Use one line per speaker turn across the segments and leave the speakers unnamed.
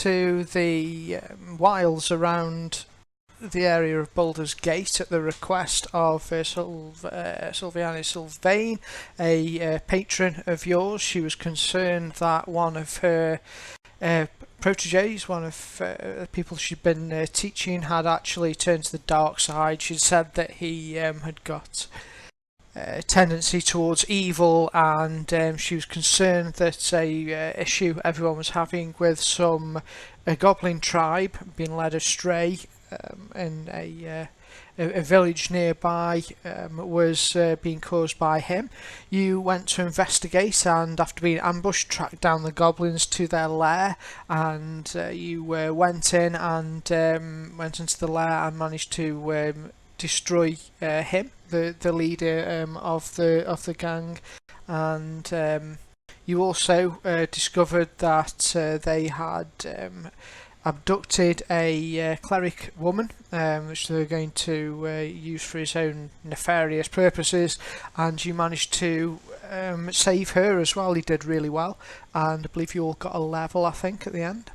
to the wilds around the area of Baldur's Gate at the request of Sylviana Sylvain, a patron of yours. She was concerned that one of her proteges, one of the people she'd been teaching, had actually turned to the dark side. She said that he had got tendency towards evil, and she was concerned that a issue everyone was having with some goblin tribe being led astray in a village nearby was being caused by him. You went to investigate, and after being ambushed, tracked down the goblins to their lair, and you went in and went into the lair and managed to destroy him, the leader of the gang, and you also discovered that they had abducted a cleric woman, which they were going to use for his own nefarious purposes, and you managed to save her as well. He did really well, and I believe you all got a level, I think, at the end.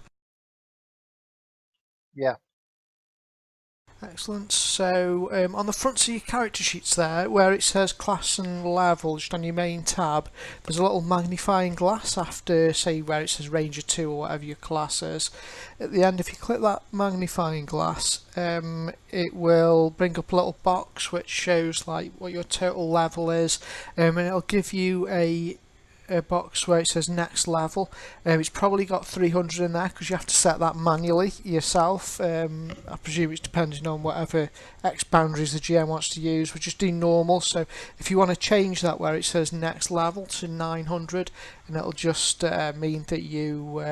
Yeah.
Excellent. So on the front of your character sheets there, where it says class and level, just on your main tab, there's a little magnifying glass after, say, where it says Ranger 2 or whatever your class is. At the end, if you click that magnifying glass, it will bring up a little box which shows like what your total level is, and it'll give you a box where it says next level. It's probably got 300 in there because you have to set that manually yourself. I presume it's depending on whatever X boundaries the GM wants to use. We're just doing normal, so if you want to change that where it says next level to 900, and it'll just mean that you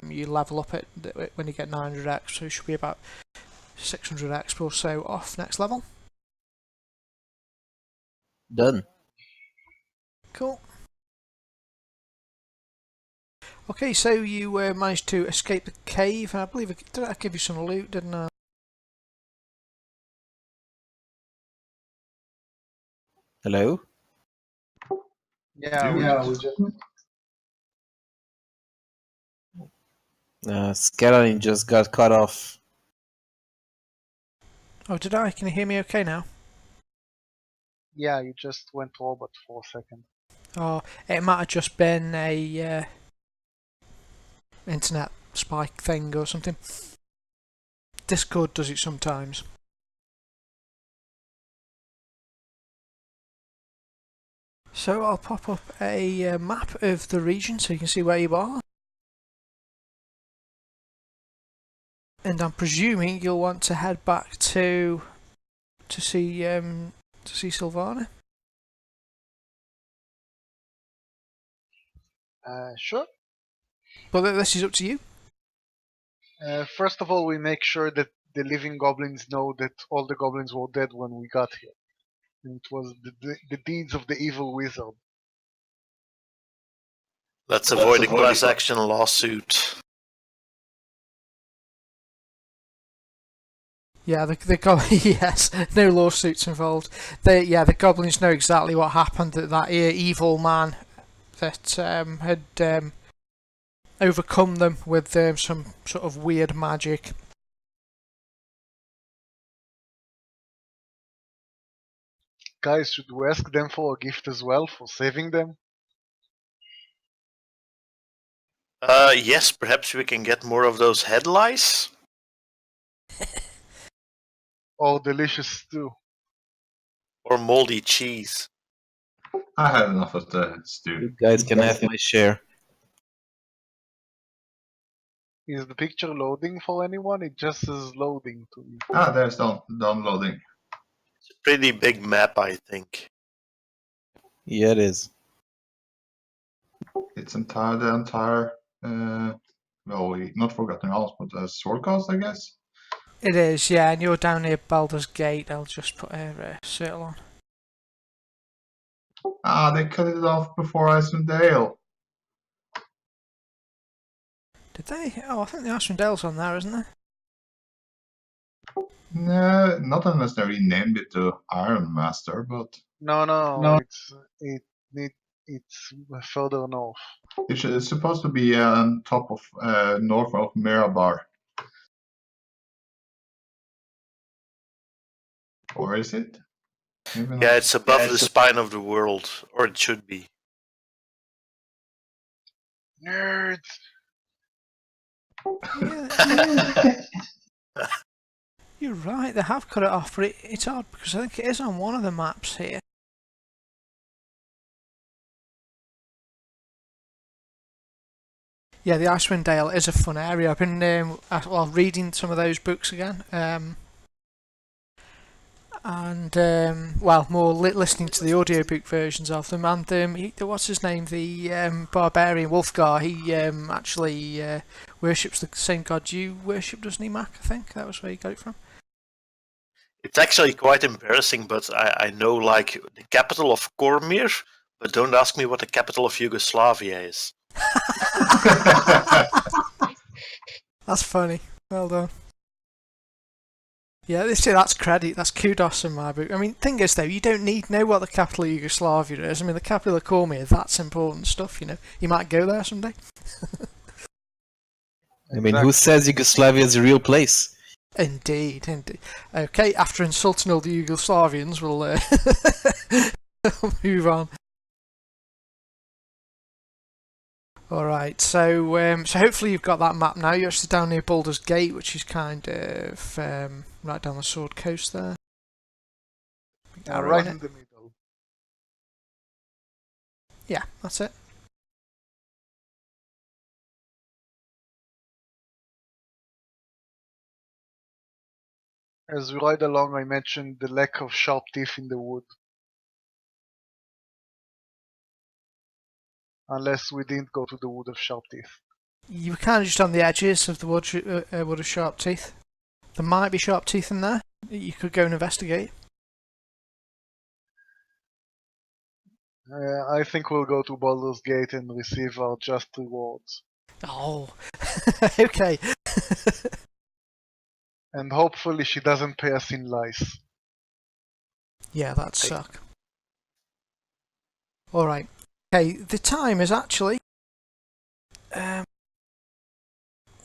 you level up it when you get 900x, so it should be about 600x or so off next level.
Done.
Cool. Okay, so you managed to escape the cave, and I believe did I give you some loot, didn't I?
Hello?
Yeah, we just...
Scanning just got cut off.
Oh, did I? Can you hear me okay now?
Yeah, you just went robot for a second.
Oh, it might have just been a internet spike thing or something. Discord does it sometimes. So I'll pop up a map of the region so you can see where you are. And I'm presuming you'll want to head back to see Sylvana.
Sure.
But this is up to you.
First of all, we make sure that the living goblins know that all the goblins were dead when we got here. And it was the deeds of the evil wizard.
Let's avoid a class action lawsuit.
Yeah, yes, no lawsuits involved. The goblins know exactly what happened. That evil man that had overcome them with some sort of weird magic.
Guys, should we ask them for a gift as well for saving them?
Yes, perhaps we can get more of those head lice.
Oh, delicious stew.
Or moldy cheese.
I had enough of the stew.
You guys can have my share.
Is the picture loading for anyone? It just says loading to me.
Ah, there's downloading.
It's a pretty big map, I think.
Yeah, it is.
It's the entire, well, not Forgotten Realms, but Swordcast, I guess.
It is, yeah, and you're down near Baldur's Gate. I'll just put a circle on.
Ah, they cut it off before Icewind Dale.
Did they? Oh, I think the Icewind Dale's on there, isn't there?
No, not unless they renamed it to Iron Master, but...
No. It's further north.
It's supposed to be on top of north of Mirabar. Or is it? Maybe not.
Yeah, it's above the spine of the world, or it should be.
Nerds!
Yeah, you're right, they have cut it off, but it's odd because I think it is on one of the maps here. Yeah, the Icewind Dale is a fun area. I've been reading some of those books again, more listening to the audiobook versions of them. And what's his name? The barbarian Wolfgar. He actually worships the same god you worship, doesn't he, Mac? I think that was where you got it from.
It's actually quite embarrassing, but I know like the capital of Cormyr, but don't ask me what the capital of Yugoslavia is.
That's funny. Well done. Yeah, that's credit. That's kudos in my book. I mean, thing is though, you don't need to know what the capital of Yugoslavia is. I mean, the capital of Cormyr, that's important stuff. You know, you might go there someday.
I mean, who says Yugoslavia is a real place?
Indeed. Okay, after insulting all the Yugoslavians, we'll move on. Alright, so hopefully you've got that map now. You're actually down near Baldur's Gate, which is kind of right down the Sword Coast there.
Right in the middle.
Yeah, that's it.
As we ride along, I mentioned the lack of sharp teeth in the wood. Unless we didn't go to the wood of sharp teeth.
You were kind of just on the edges of the wood of sharp teeth. There might be sharp teeth in there. You could go and investigate.
I think we'll go to Baldur's Gate and receive our just rewards.
Oh, okay.
And hopefully she doesn't pay us in lice.
Yeah, that'd suck. Alright. Okay, the time is actually...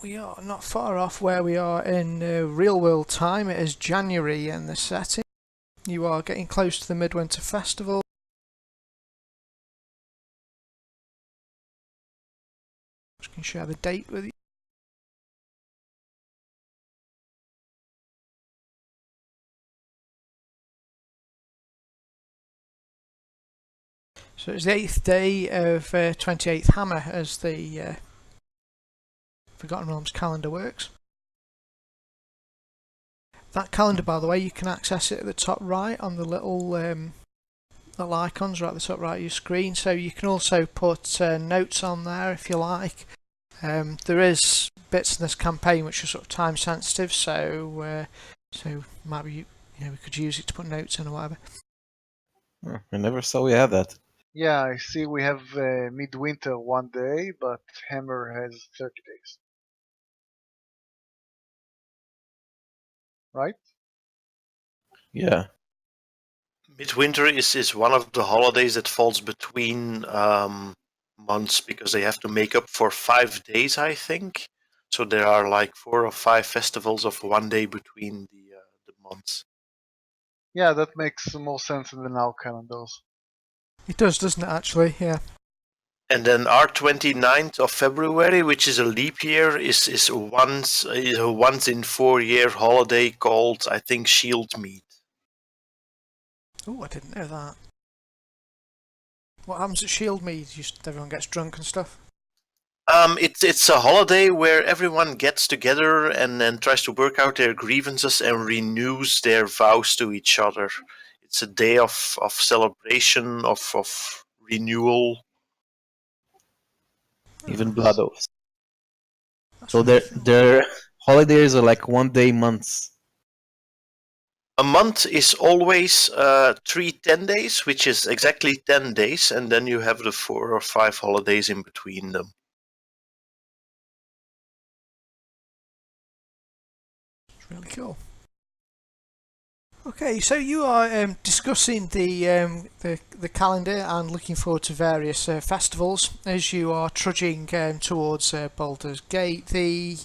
we are not far off where we are in real world time. It is January in the setting. You are getting close to the Midwinter Festival. Just can share the date with you. So it's the 8th day of 28th Hammer as the Forgotten Realms calendar works. That calendar, by the way, you can access it at the top right on the little icons right at the top right of your screen. So you can also put notes on there if you like. There is bits in this campaign which are sort of time sensitive, so might be we could use it to put notes in or whatever.
I never saw we had that.
Yeah, I see we have Midwinter one day, but Hammer has 30 days. Right?
Yeah.
Midwinter is one of the holidays that falls between months because they have to make up for 5 days, I think. So there are like 4 or 5 festivals of one day between the months.
Yeah, that makes more sense than our calendars.
It does, doesn't it, actually? Yeah.
And then our 29th of February, which is a leap year, is a once in 4 year holiday called, I think, Shield Meet.
Oh, I didn't know that. What happens at Shield Mead? Just everyone gets drunk and stuff?
It's a holiday where everyone gets together and then tries to work out their grievances and renews their vows to each other. It's a day of celebration, of renewal.
Even blood oaths. So
really
their holidays are like 1 day months.
A month is always 3 10 days, which is exactly 10 days, and then you have the 4 or 5 holidays in between them.
It's really cool. Okay, so you are discussing the calendar and looking forward to various festivals as you are trudging towards Baldur's Gate. The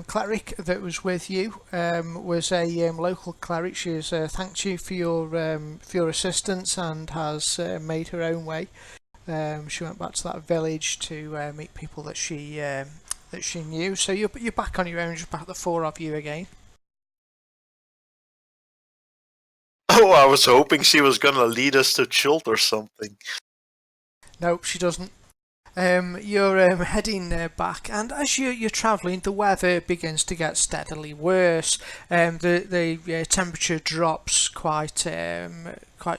cleric that was with you was a local cleric. She has thanked you for your assistance and has made her own way. She went back to that village to meet people that she knew. So you're back on your own, just back the four of you again.
Oh, I was hoping she was gonna lead us to Chult or something.
Nope, she doesn't. You're heading back, and as you're travelling, the weather begins to get steadily worse. The temperature drops quite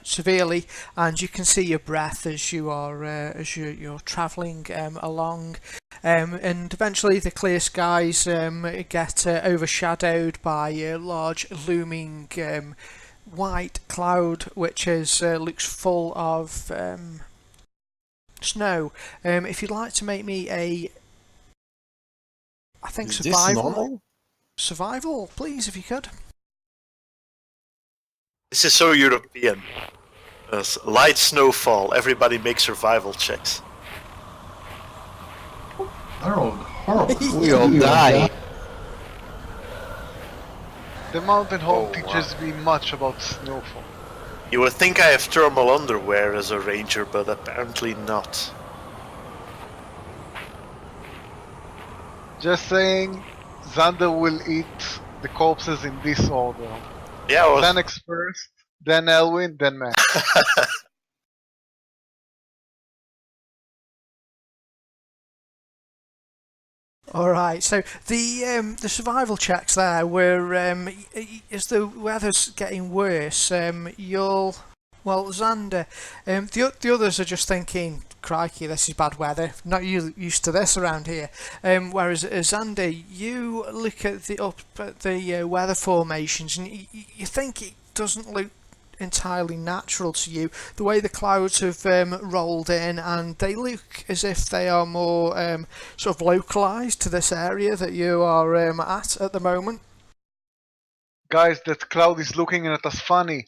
severely, and you can see your breath as you're travelling along. And eventually, the clear skies get overshadowed by a large looming white cloud, which looks full of snow. If you'd like to make me I think
Is this normal?
survival, please, if you could.
This is so European. Light snowfall. Everybody makes survival checks.
They're all horrible.
We all die.
The mountain home
Oh,
teaches me much about snowfall.
You would think I have thermal underwear as a ranger, but apparently not.
Just saying, Xander will eat the corpses in this order.
Yeah, I was...
Xanax first, then Elwin, then Matt.
All right. So the survival checks there were as the weather's getting worse. Xander, the others are just thinking, crikey, this is bad weather. Not used to this around here. Whereas Xander, you look at the weather formations and you think it doesn't look entirely natural to you. The way the clouds have rolled in, and they look as if they are more sort of localized to this area that you are at the moment.
Guys, that cloud is looking at us funny.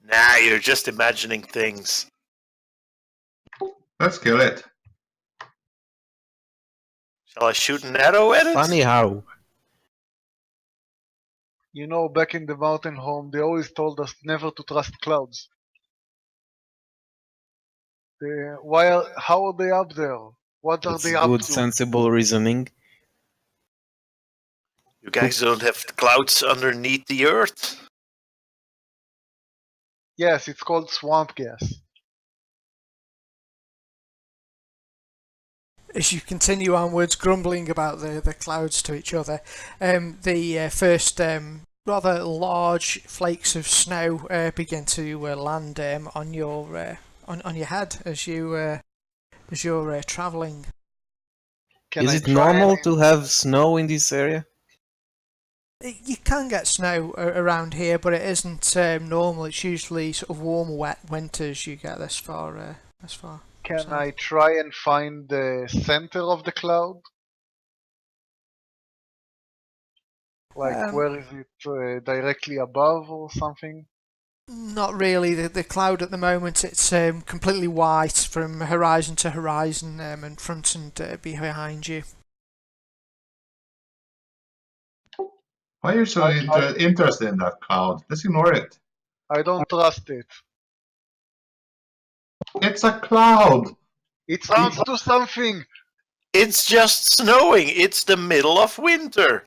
Nah, you're just imagining things.
Let's kill it.
Shall I shoot an arrow at it?
Funny how.
You know, back in the mountain home, they always told us never to trust clouds. How are they up there? What are
That's
they up
good,
to?
sensible reasoning.
You guys don't have clouds underneath the earth?
Yes, it's called swamp gas.
As you continue onwards, grumbling about the clouds to each other, the first rather large flakes of snow begin to land on your head as you're travelling.
Is it normal to have snow in this area?
You can get snow around here, but it isn't normal. It's usually sort of warm, wet winters you get this far.
Can
south.
I try and find the center of the cloud? Like, where is it directly above or something?
Not really. The cloud at the moment, it's completely white from horizon to horizon, and front and behind you.
Why are you so interested in that cloud? Let's ignore it.
I don't trust it.
It's a cloud!
It sounds to something!
It's just snowing. It's the middle of winter.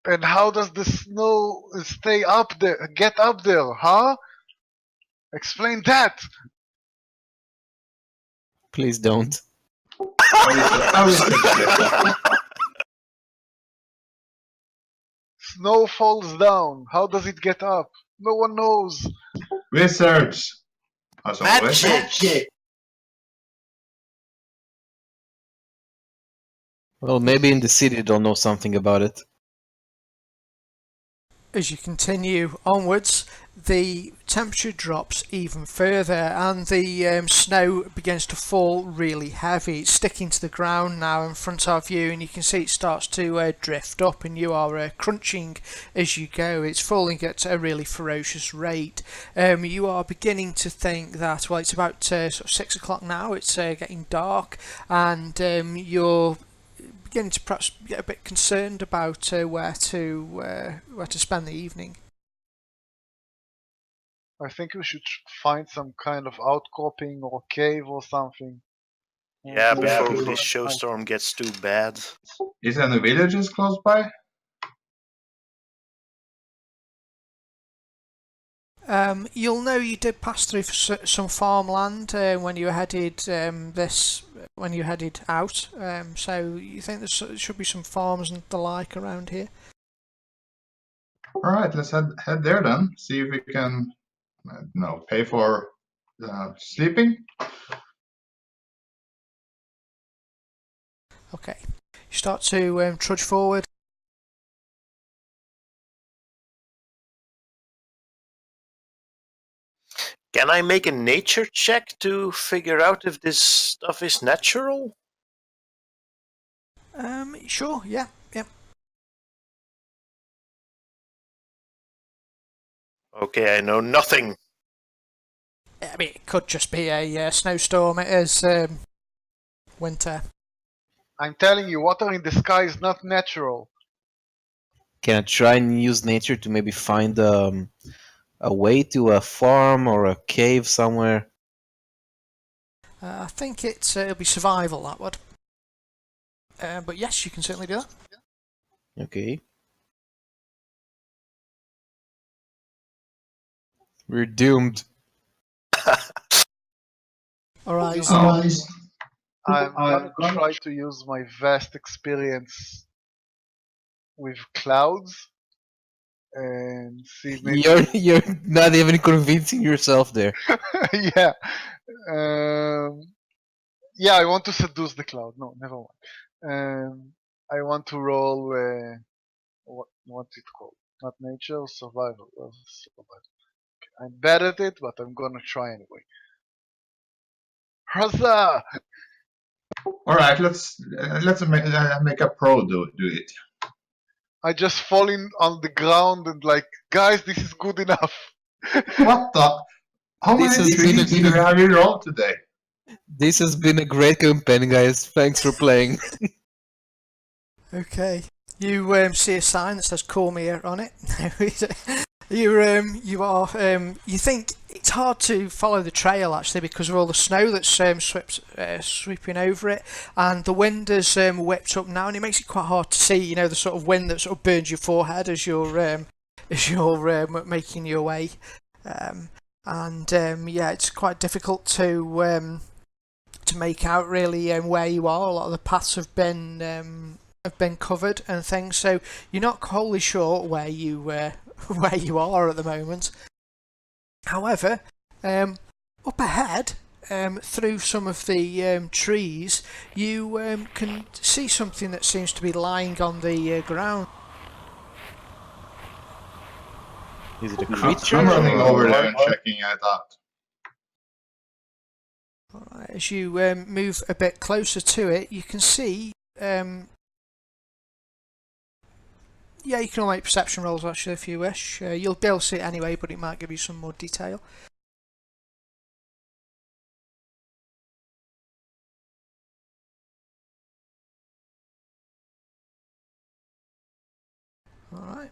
And how does the snow stay up there, get up there, huh? Explain that!
Please don't.
Snow falls down. How does it get up? No one knows.
Wizards! As always.
Magic.
Well, maybe in the city they'll know something about it.
as you continue onwards, the temperature drops even further, and the snow begins to fall really heavy. It's sticking to the ground now in front of you, and you can see it starts to drift up, and you are crunching as you go. It's falling at a really ferocious rate. You are beginning to think that, well, it's about sort of 6 o'clock now, it's getting dark, and you're beginning to perhaps get a bit concerned about where to spend the evening.
I think we should find some kind of outcropping or cave or something.
Yeah, before this snowstorm gets too bad.
Is there any villages close by?
You'll know you did pass through some farmland when you headed out. So you think there should be some farms and the like around here.
All right, let's head there then. See if we can, pay for sleeping.
Okay, you start to trudge forward.
Can I make a nature check to figure out if this stuff is natural?
Sure, yeah.
Okay, I know nothing.
I mean, it could just be a snowstorm. It is winter.
I'm telling you, water in the sky is not natural.
Can I try and use nature to maybe find a way to a farm or a cave somewhere?
I think it'll be survival, that would. But yes, you can certainly do that.
Okay. We're doomed.
Alright.
I'm gonna try to use my vast experience with clouds and see maybe.
You're not even convincing yourself there.
Yeah. Yeah, I want to seduce the cloud. No, never mind. I want to roll. What's it called? Not nature, survival. Survival. Okay. I'm bad at it, but I'm gonna try anyway. Huzzah!
All right, let's make a pro do it.
I just fall in on the ground and like, guys, this is good enough.
What the? How many trees have you rolled today?
This has been a great campaign, guys. Thanks for playing.
Okay. You see a sign that says "Cormier" on it. You think it's hard to follow the trail actually because of all the snow that's sweeping over it, and the wind has whipped up now, and it makes it quite hard to see. You know, the sort of wind that sort of burns your forehead as you're making your way, yeah, it's quite difficult to make out really where you are. A lot of the paths have been covered and things, so you're not wholly sure where you are at the moment. However, up ahead, through some of the trees, you can see something that seems to be lying on the ground.
Is it a creature?
I'm running over there and checking it out.
Alright, as you move a bit closer to it, you can see. Yeah, you can all make perception rolls actually if you wish. You'll be able to see it anyway, but it might give you some more detail. Alright.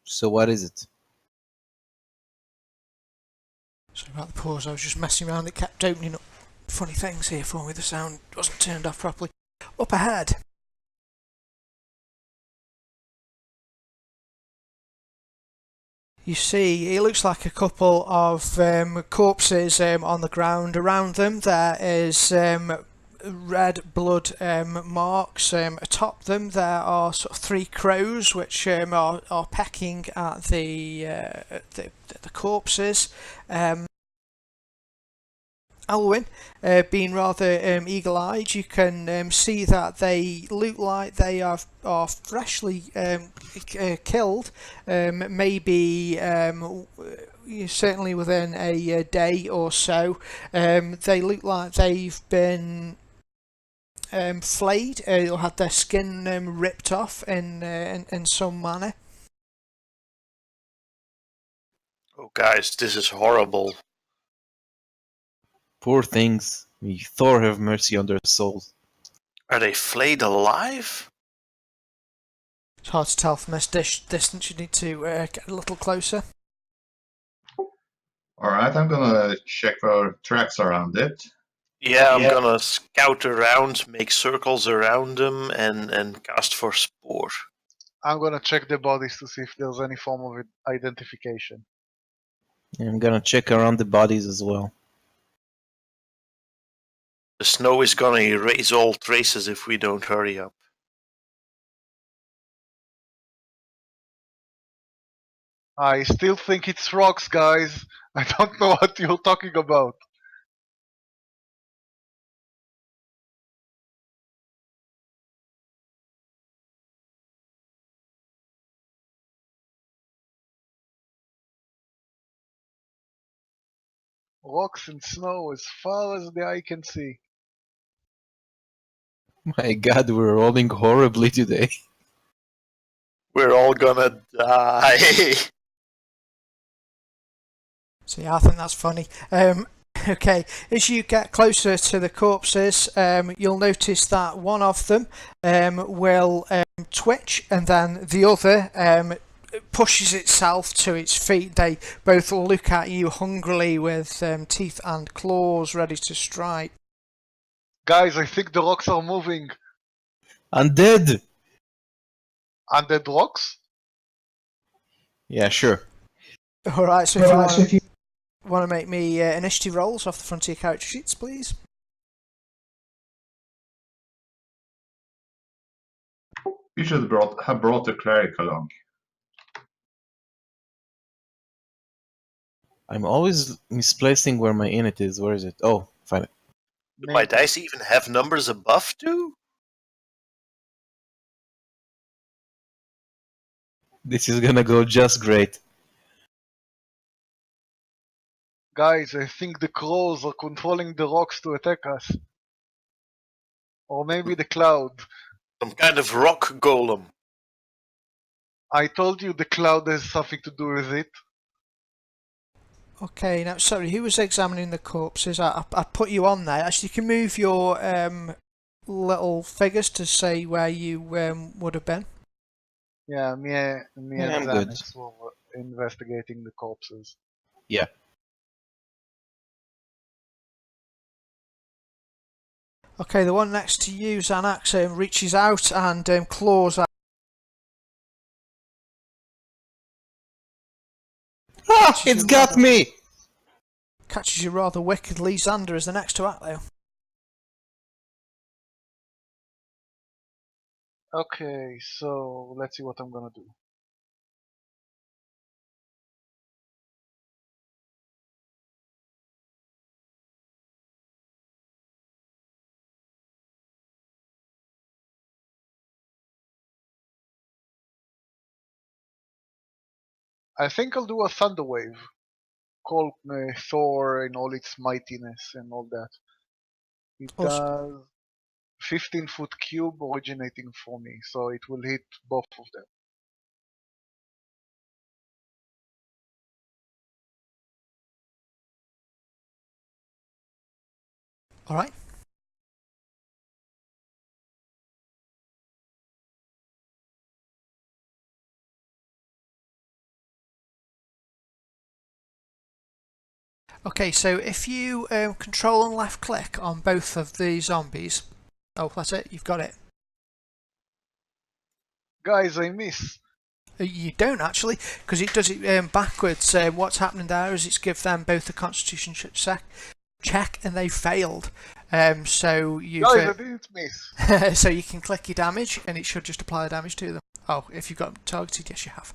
So what is it?
Sorry about the pause, I was just messing around. It kept opening up funny things here for me. The sound wasn't turned off properly. Up ahead. You see, it looks like a couple of corpses on the ground. Around them there is red blood marks. Atop them there are sort of 3 crows which are pecking at the corpses. Alwyn, being rather eagle-eyed, you can see that they look like they are freshly killed, maybe certainly within a day or so. They look like they've been flayed or had their skin ripped off in some manner.
Oh, guys, this is horrible.
Poor things. May Thor have mercy on their souls.
Are they flayed alive?
It's hard to tell from this distance. You need to get a little closer.
Alright, I'm gonna check for tracks around it.
Yeah, I'm gonna scout around, make circles around them, and cast for spore.
I'm gonna check the bodies to see if there's any form of identification.
I'm gonna check around the bodies as well.
The snow is gonna erase all traces if we don't hurry up.
I still think it's rocks, guys. I don't know what you're talking about. Rocks and snow as far as the eye can see.
My god, we're rolling horribly today.
We're all gonna die.
So yeah, I think that's funny. Okay, as you get closer to the corpses, you'll notice that one of them will twitch, and then the other pushes itself to its feet. They both look at you hungrily with teeth and claws ready to strike.
Guys, I think the rocks are moving.
Undead!
Undead rocks?
Yeah, sure.
Alright, so if you want to make me initiative rolls off the front of your character sheets, please.
You should have brought the cleric along.
I'm always misplacing where my init is. Where is it? Oh, find it.
Do my dice even have numbers above 2?
This is gonna go just great.
Guys, I think the crows are controlling the rocks to attack us. Or maybe the cloud.
Some kind of rock golem.
I told you the cloud has something to do with it.
Okay, now sorry, who was examining the corpses? I put you on there. Actually, you can move your little figures to say where you would have been.
Yeah, me
Yeah,
and
I'm good.
Xanax were investigating the corpses.
Yeah.
Okay, the one next to you, Xanax, reaches out and claws at.
Ah, it's got me!
Catches you rather wickedly. Xander is the next to act, though.
Okay, so let's see what I'm gonna do. I think I'll do a thunder wave. Call Thor in all its mightiness and all that. It
Awesome.
does 15-foot cube originating from me, so it will hit both of them.
Alright. Okay, so if you control and left click on both of the zombies. Oh, that's it, you've got it.
Guys, I miss.
You don't actually, because it does it backwards. What's happening there is it's give them both a constitution check check and they failed. So you've
Guys, I didn't miss.
so you can click your damage and it should just apply the damage to them. Oh, if you've got them targeted, yes you have.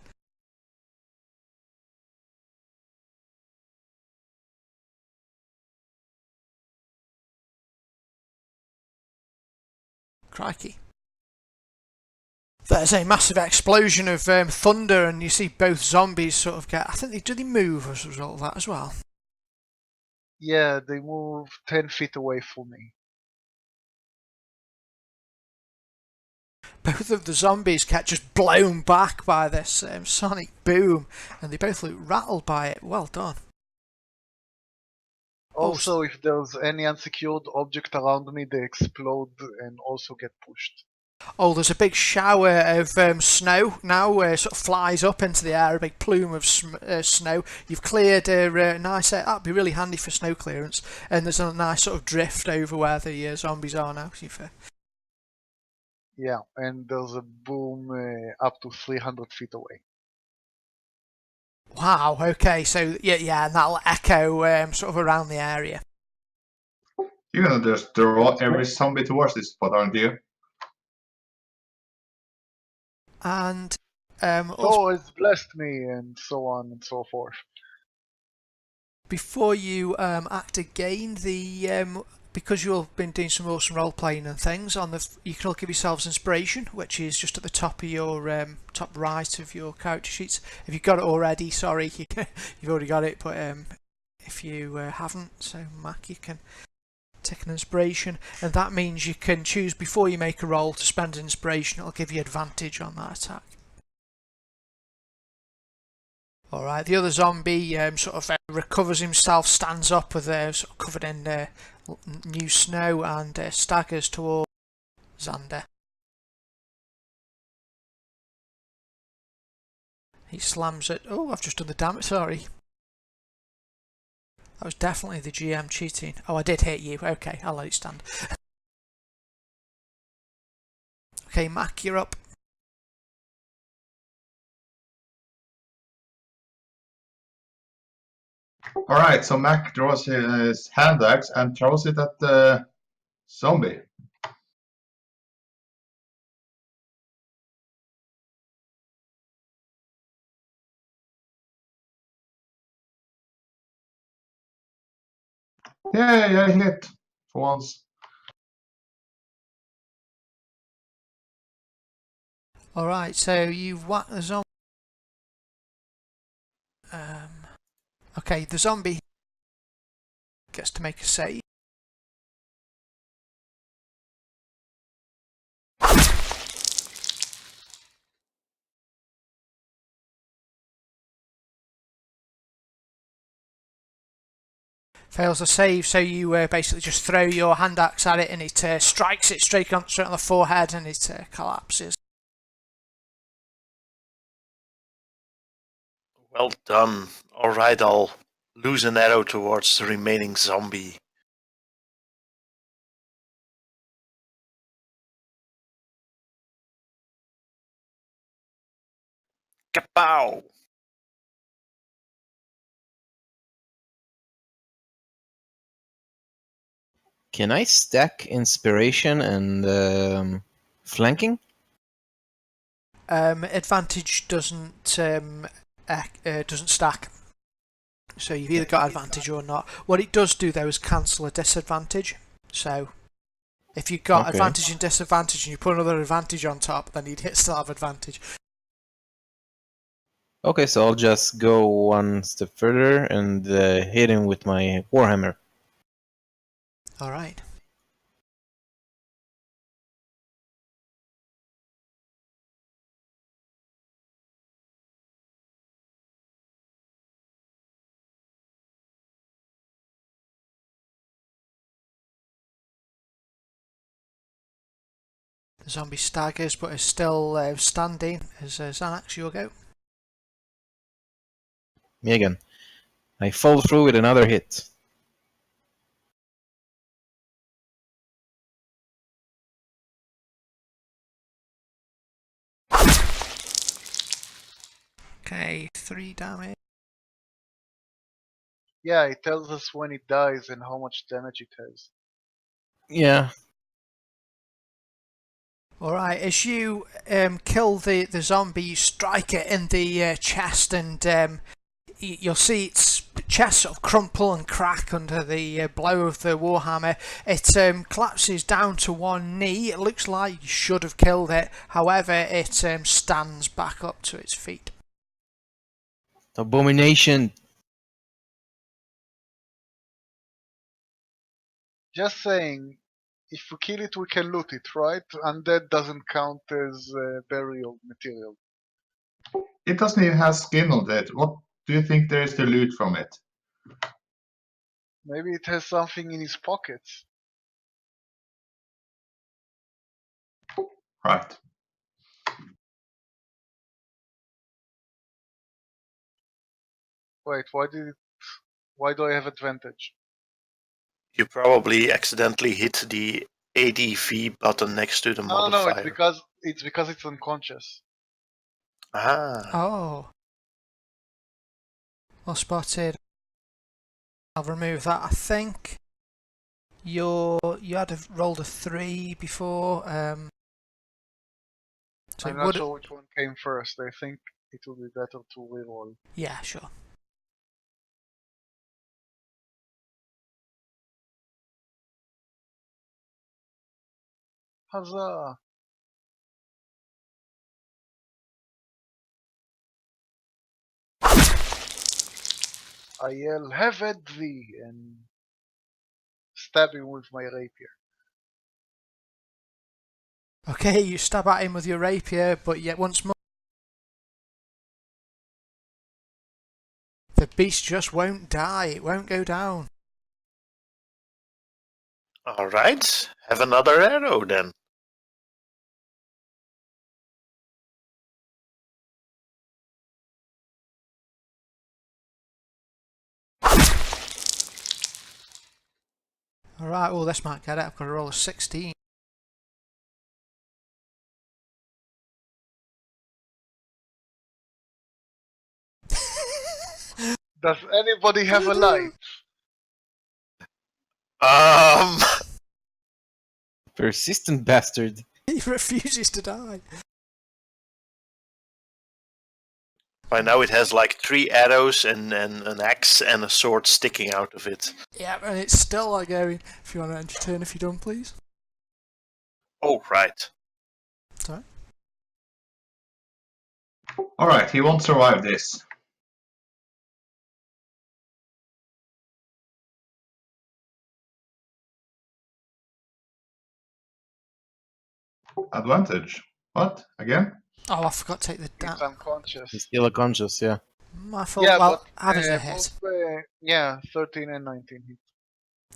Crikey. There's a massive explosion of thunder, and you see both zombies sort of get. I think do they move as a result of that as well?
Yeah, they move 10 feet away from me.
Both of the zombies get just blown back by this sonic boom, and they both look rattled by it. Well done.
Also, if there's any unsecured object around me, they explode and also get pushed.
Oh, there's a big shower of snow now, sort of flies up into the air, a big plume of snow. You've cleared a nice, that'd be really handy for snow clearance, and there's a nice sort of drift over where the zombies are now, to be fair.
Yeah, and there's a boom up to 300 feet away.
Wow, okay, so yeah, and that'll echo sort of around the area.
You're gonna just draw every zombie towards this spot, aren't you?
And
Thor has blessed me, and so on and so forth.
before you act again, because you've been doing some awesome role playing and things, you can all give yourselves inspiration, which is just at the top of your top right of your character sheets. If you've got it already, sorry, you've already got it, but if you haven't, so Mac, you can take an inspiration, and that means you can choose before you make a roll to spend an inspiration. It'll give you advantage on that attack. Alright, the other zombie sort of recovers himself, stands up with sort of covered in new snow, and staggers towards Xander. He slams it. Oh, I've just done the damage, sorry. That was definitely the GM cheating. Oh, I did hit you. Okay, I'll let it stand. Okay, Mac, you're up.
Alright, so Mac draws his hand axe and throws it at the zombie. Yay, I hit for once.
Alright, so you've whacked the zombie. Okay, the zombie gets to make a save. Fails a save, so you basically just throw your hand axe at it, and it strikes it straight on the forehead, and it collapses.
Well done. Alright, I'll lose an arrow towards the remaining zombie. Kapow!
Can I stack inspiration and flanking?
Advantage doesn't stack, so you've either got advantage or not. What it does do though is cancel a disadvantage. So if you've got advantage and disadvantage, and you put another advantage on top, then you'd still have advantage.
Okay, so I'll just go one step further and hit him with my warhammer.
Alright. The zombie staggers but is still standing. As Xanax, your go.
Me again. I fall through with another hit.
Okay, 3 damage.
Yeah, it tells us when it dies and how much damage it has.
Yeah.
Alright, as you kill the zombie, you strike it in the chest, and you'll see its chest sort of crumple and crack under the blow of the warhammer. It collapses down to one knee. It looks like you should have killed it, however it stands back up to its feet.
Abomination.
Just saying, if we kill it, we can loot it, right? Undead doesn't count as burial material.
It doesn't even have skin on it. What do you think there is to loot from it?
Maybe it has something in his pockets.
Right.
Wait, why do I have advantage?
You probably accidentally hit the ADV button next to the
No,
modifier.
it's because it's unconscious.
Ah.
Oh. Well spotted. I'll remove that. I think you had rolled a 3 before. So
I'm
it
not
would.
sure which one came first. I think it would be better to reroll.
Yeah, sure.
Huzzah! I yell, "Have at thee!" and stab him with my rapier.
Okay, you stab at him with your rapier, but yet once more, the beast just won't die. It won't go down.
Alright, have another arrow then.
Alright, well, this might get it. I've got to roll a 16.
Does anybody have a light?
Persistent bastard.
He refuses to die.
By now it has like 3 arrows and an axe and a sword sticking out of it.
Yeah, and it's still like going. If you want to end your turn, if you're done, please.
Oh, right.
Sorry.
Alright, he won't survive this. Advantage. What? Again?
Oh, I forgot to take the
It's
damn.
unconscious.
He's still unconscious, yeah.
My fault.
Yeah,
Well,
but
how does it hit?
both, 13 and 19 hit.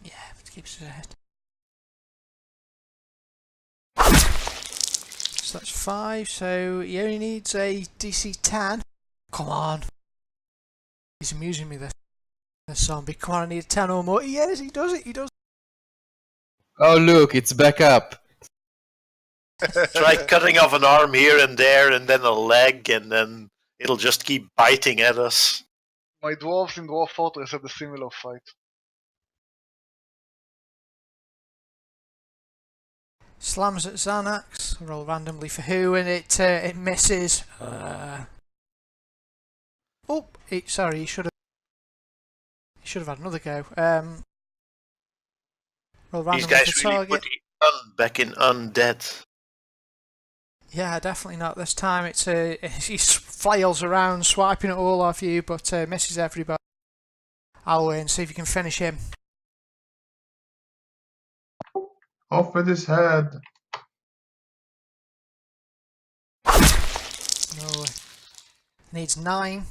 Yeah, it keeps it ahead. So that's 5, so he only needs a DC 10. Come on. He's amusing me, this zombie. Come on, I need a 10 or more. Yes, he does it, he does.
Oh, look, it's back up.
Try cutting off an arm here and there and then a leg and then it'll just keep biting at us.
My dwarves in Dwarf Fortress had a similar fight.
Slams at Xanax. Roll randomly for who, and it misses. Oh, sorry, he should have had another go. Roll
These
randomly
guys
for
really
target.
put the back in undead.
Yeah, definitely not this time. He flails around, swiping at all of you, but misses everybody. I'll win. See if you can finish him.
Off with his head.
No way. Needs 9.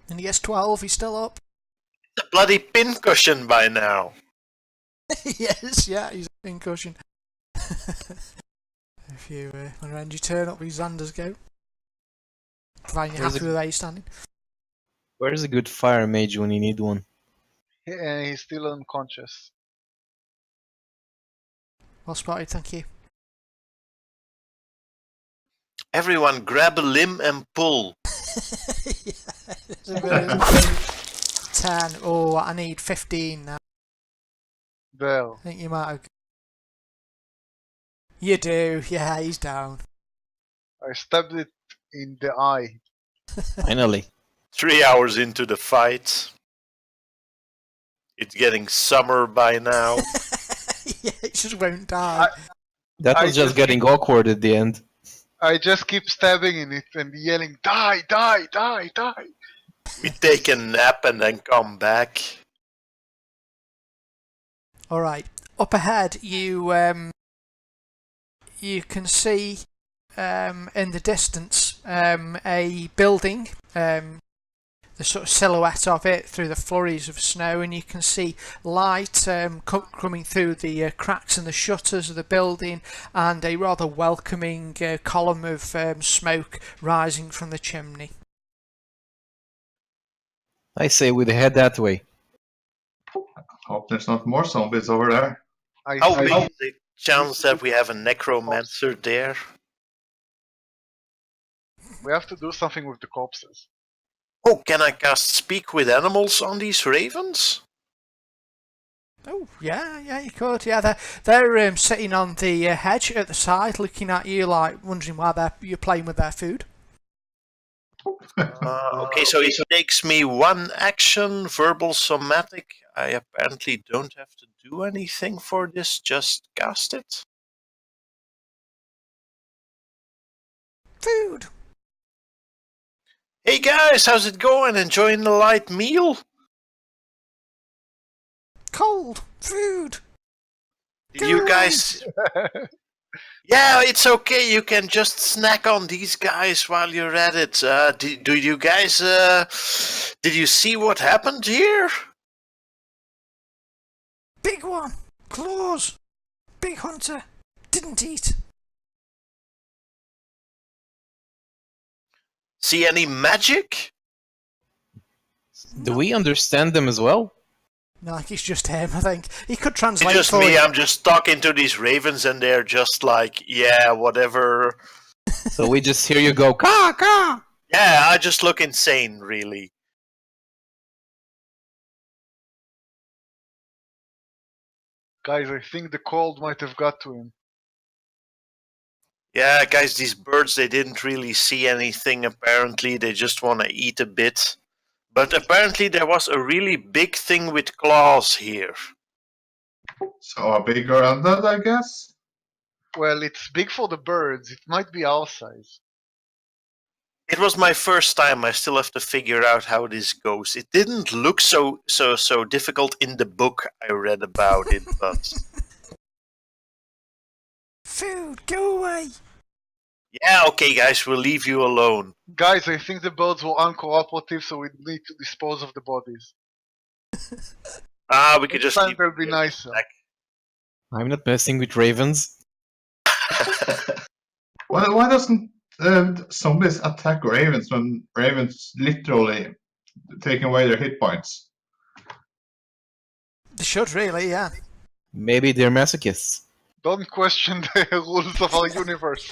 And he gets 12. He's still up.
The bloody pincushion by now.
Yes, yeah, he's in cushion. If you want to end your turn, up with Xander's go. Providing you're happy with where you're standing.
Where's a good fire mage when you need one?
And he's still unconscious.
Well spotted, thank you.
Everyone grab a limb and pull.
It's a bit- 10. Oh, I need 15 now.
There.
I think you might have. You do. Yeah, he's down.
I stabbed it in the eye.
Finally.
3 hours into the fight. It's getting summer by now.
Yeah, it just won't die.
That
I
was just
just
getting awkward at the end.
I just keep stabbing in it and yelling, die, die, die, die.
We take a nap and then come back.
All right. Up ahead, you can see in the distance a building. The sort of silhouette of it through the flurries of snow, and you can see light coming through the cracks in the shutters of the building, and a rather welcoming column of smoke rising from the chimney.
I say we head that way.
Hope there's not more zombies over there.
How
I
big is the chance that we have a necromancer there?
We have to do something with the corpses.
Oh, can I cast Speak with Animals on these ravens?
Oh, yeah, you could. Yeah, they're sitting on the hedge at the side, looking at you like wondering why you're playing with their food.
Okay, so it takes me 1 action, verbal somatic. I apparently don't have to do anything for this, just cast it.
Food!
Hey guys, how's it going? Enjoying the light meal?
Cold! Food!
Did you guys... Yeah, it's okay. You can just snack on these guys while you're at it. Do you guys... did you see what happened here?
Big one! Claws! Big hunter! Didn't eat!
See any magic?
Do we understand them as well?
No, like it's just him, I think. He could translate
It's just
for
me.
you.
I'm just talking to these ravens and they're just like, yeah, whatever.
So we just hear you go, caw, caw!
Yeah, I just look insane, really.
Guys, I think the cold might have got to him.
Yeah, guys, these birds, they didn't really see anything, apparently. They just want to eat a bit. But apparently there was a really big thing with claws here.
So a bigger undead, I guess?
Well, it's big for the birds. It might be our size.
It was my first time. I still have to figure out how this goes. It didn't look so difficult in the book I read about it, but...
Food! Go away!
Yeah, okay, guys, we'll leave you alone.
Guys, I think the birds were uncooperative, so we need to dispose of the bodies.
We could
Next
just
time
leave
they'll be nicer.
back.
I'm not messing with ravens.
Why doesn't zombies attack ravens when ravens literally taking away their hit points?
They should really, yeah.
Maybe they're masochists.
Don't question the rules of our universe.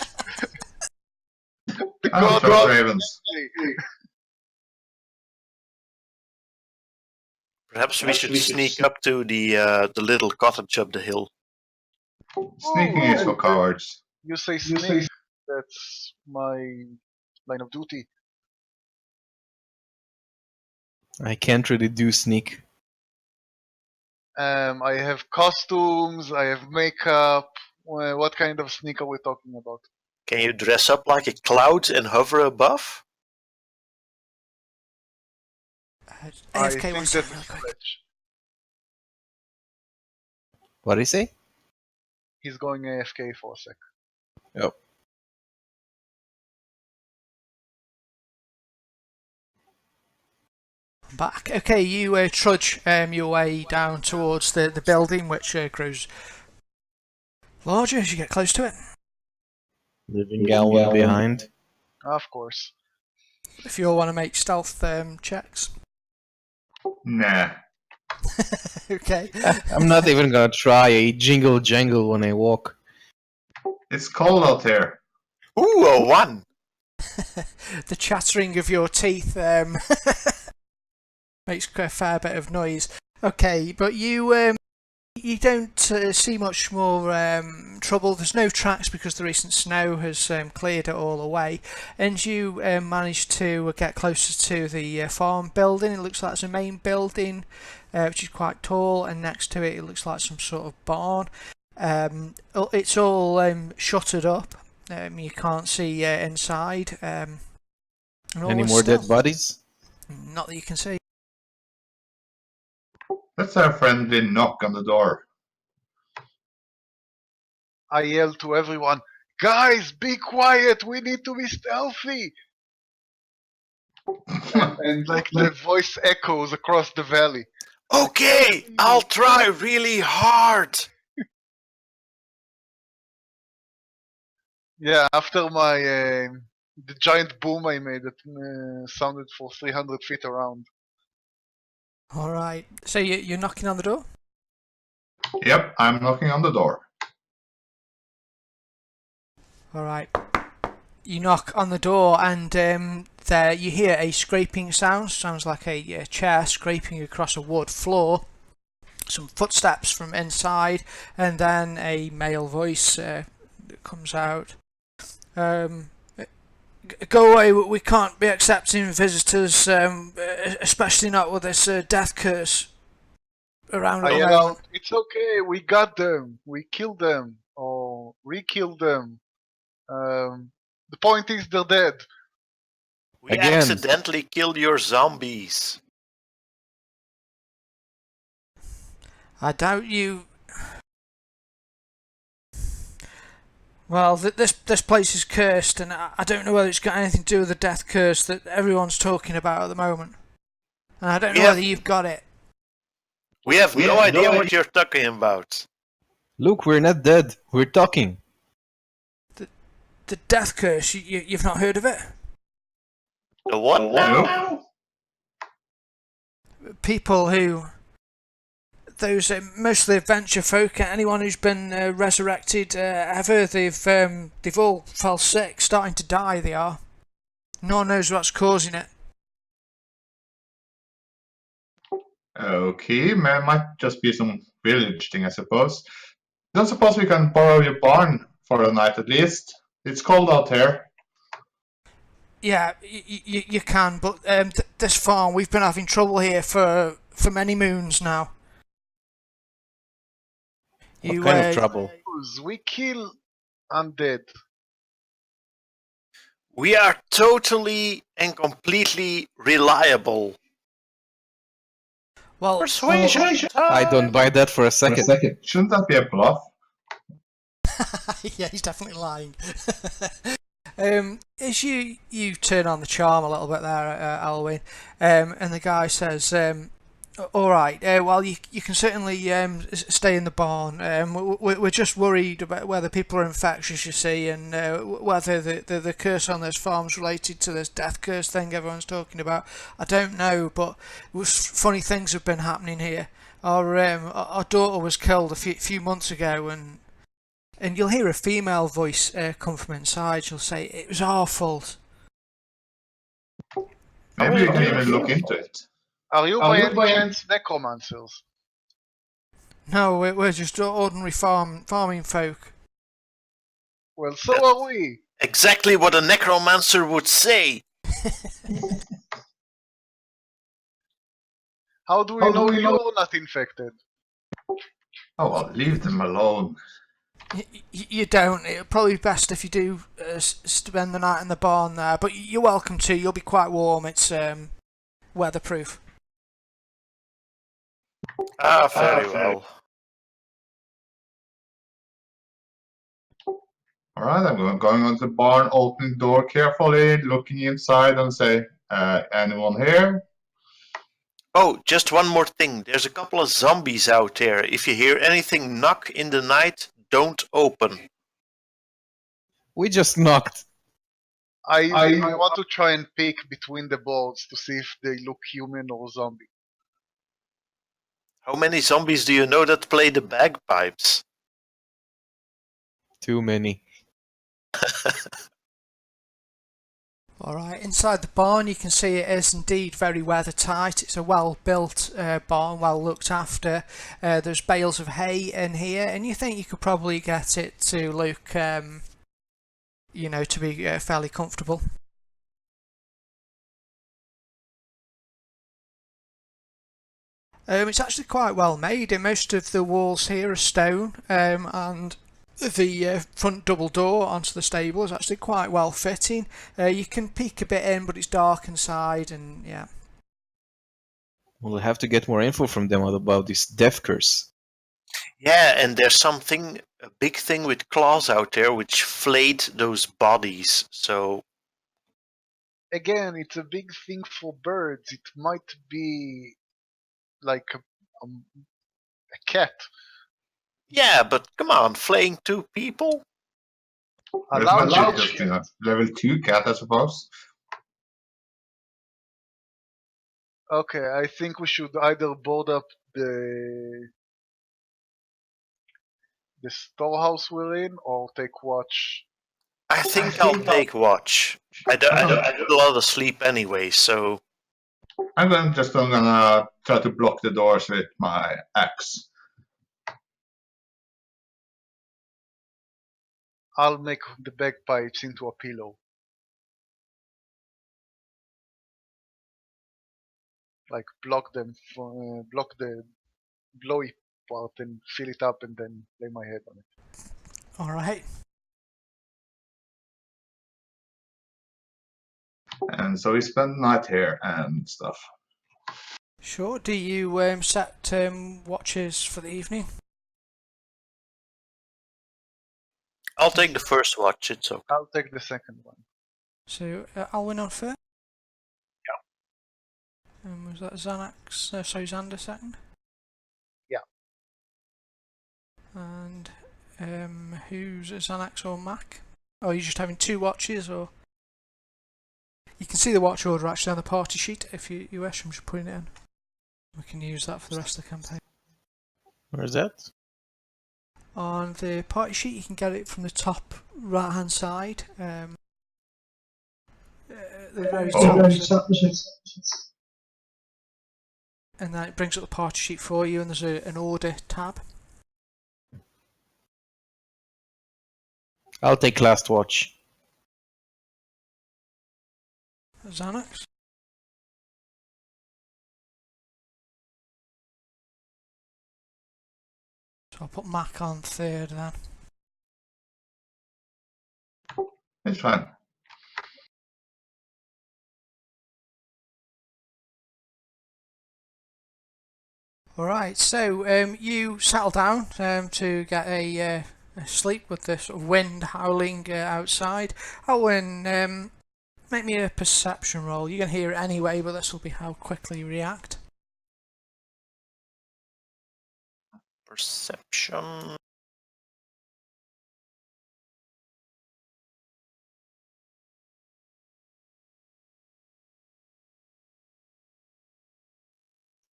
The
I don't
god
trust
of-
ravens.
Perhaps we should sneak up to the little cottage up the hill.
Sneaking is for cowards.
You say snake. That's my line of duty.
I can't really do sneak.
I have costumes. I have makeup. What kind of sneak are we talking about?
Can you dress up like a cloud and hover above?
I
AFK
think
wants
that's
to
a
real quick.
stretch.
What do you say?
He's going AFK for a sec.
Oh.
Back. Okay, you trudge your way down towards the building, which grows larger as you get close to it.
Leaving Galway behind.
Of course.
If you all want to make stealth checks.
Nah.
Okay.
I'm not even gonna try a jingle jangle when I walk.
It's cold out here.
Ooh, a 1!
The chattering of your teeth makes a fair bit of noise. Okay, but you don't see much more trouble. There's no tracks because the recent snow has cleared it all away, and you manage to get closer to the farm building. It looks like it's a main building, which is quite tall, and next to it looks like some sort of barn. It's all shuttered up. You can't see inside. And all
Any
is
more
still.
dead bodies?
Not that you can see.
Let's have a friendly knock on the door.
I yell to everyone, guys, be quiet, we need to be stealthy. And like the voice echoes across the valley.
Okay, I'll try really hard.
Yeah, after my the giant boom I made that sounded for 300 feet around.
All right. So you're knocking on the door.
Yep, I'm knocking on the door.
All right. You knock on the door, and there you hear a scraping sound. Sounds like a chair scraping across a wood floor. Some footsteps from inside, and then a male voice that comes out. Go away. We can't be accepting visitors, especially not with this death curse around
I
at the
yell
moment.
out, it's okay, we got them. We killed them. Or re-killed them. The point is they're dead.
We
Again.
accidentally killed your zombies.
I doubt you. Well, this place is cursed, and I don't know whether it's got anything to do with the death curse that everyone's talking about at the moment. And I don't know
Yeah.
whether you've got it.
We have no idea what you're talking about.
Look, we're not dead. We're talking.
The death curse, you've not heard of it?
The what now?
Nope.
People who... Those mostly adventure folk, anyone who's been resurrected, I've heard they've all fell sick, starting to die they are. No one knows what's causing it.
Okay, might just be some village thing, I suppose. Don't suppose we can borrow your barn for a night at least? It's cold out here.
Yeah, you can, but this farm, we've been having trouble here for many moons now.
What kind of trouble?
We kill undead.
We are totally and completely reliable.
Well,
Persuasion.
I don't buy that for a second.
Shouldn't that be a bluff?
yeah, he's definitely lying. As you turn on the charm a little bit there, Alwyn, and the guy says, all right, well, you can certainly stay in the barn. We're just worried about whether people are infectious, you see, and whether the curse on this farm's related to this death curse thing everyone's talking about. I don't know, but funny things have been happening here. Our daughter was killed a few months ago, and you'll hear a female voice come from inside. She'll say, "It was our fault."
Maybe we can even look into it.
Are you by any chance necromancers?
No, we're just ordinary farming folk.
Well, so are we.
Exactly what a necromancer would say.
How do we know you're not infected?
Oh, well, leave them alone.
You don't. It'll probably be best if you do spend the night in the barn there. But you're welcome to. You'll be quite warm. It's weatherproof.
Ah, very well.
Alright, I'm going on to the barn, opening the door carefully, looking inside and say, anyone here?
Oh, just one more thing. There's a couple of zombies out there. If you hear anything knock in the night, don't open.
We just knocked.
I want to try and peek between the boards to see if they look human or zombie.
How many zombies do you know that play the bagpipes?
Too many.
Alright, inside the barn you can see it is indeed very weathertight. It's a well built barn, well looked after. There's bales of hay in here, and you think you could probably get it to look, you know, to be fairly comfortable. It's actually quite well made, and most of the walls here are stone, and the front double door onto the stable is actually quite well fitting. You can peek a bit in, but it's dark inside, and yeah.
We'll have to get more info from them about this death curse.
Yeah, and there's a big thing with claws out there which flayed those bodies. So
Again, it's a big thing for birds. It might be like a cat.
yeah, but come on, flaying 2 people?
A
It's
large
not
cat.
just a level 2 cat, I suppose.
Okay, I think we should either board up the storehouse we're in or take watch.
I think I'll take watch. I don't get a lot of sleep anyway, so
I'm gonna try to block the doors with my axe.
I'll make the bagpipes into a pillow. Like block them, block the blowy part and fill it up and then lay my head on it.
Alright.
And so we spend the night here and stuff.
Sure. Do you set watches for the evening?
I'll take the first watch. It's okay.
I'll take the second one.
So, Alwyn on first?
Yeah.
Was that Xanax? Sorry, Xander second?
Yeah.
And who's Xanax or Mac? Oh, you're just having 2 watches, or? You can see the watch order actually on the party sheet if you wish. I'm just putting it in. We can use that for the rest of the campaign.
Where's that?
On the party sheet, you can get it from the top right hand side. The very top. And then it brings up the party sheet for you, and there's an order tab.
I'll take last watch.
Xanax. So I'll put Mac on third then.
It's fine.
Alright, so you settle down to get a sleep with the sort of wind howling outside. Oh, and make me a perception roll. You can hear it anyway, but this will be how quickly you react.
Perception.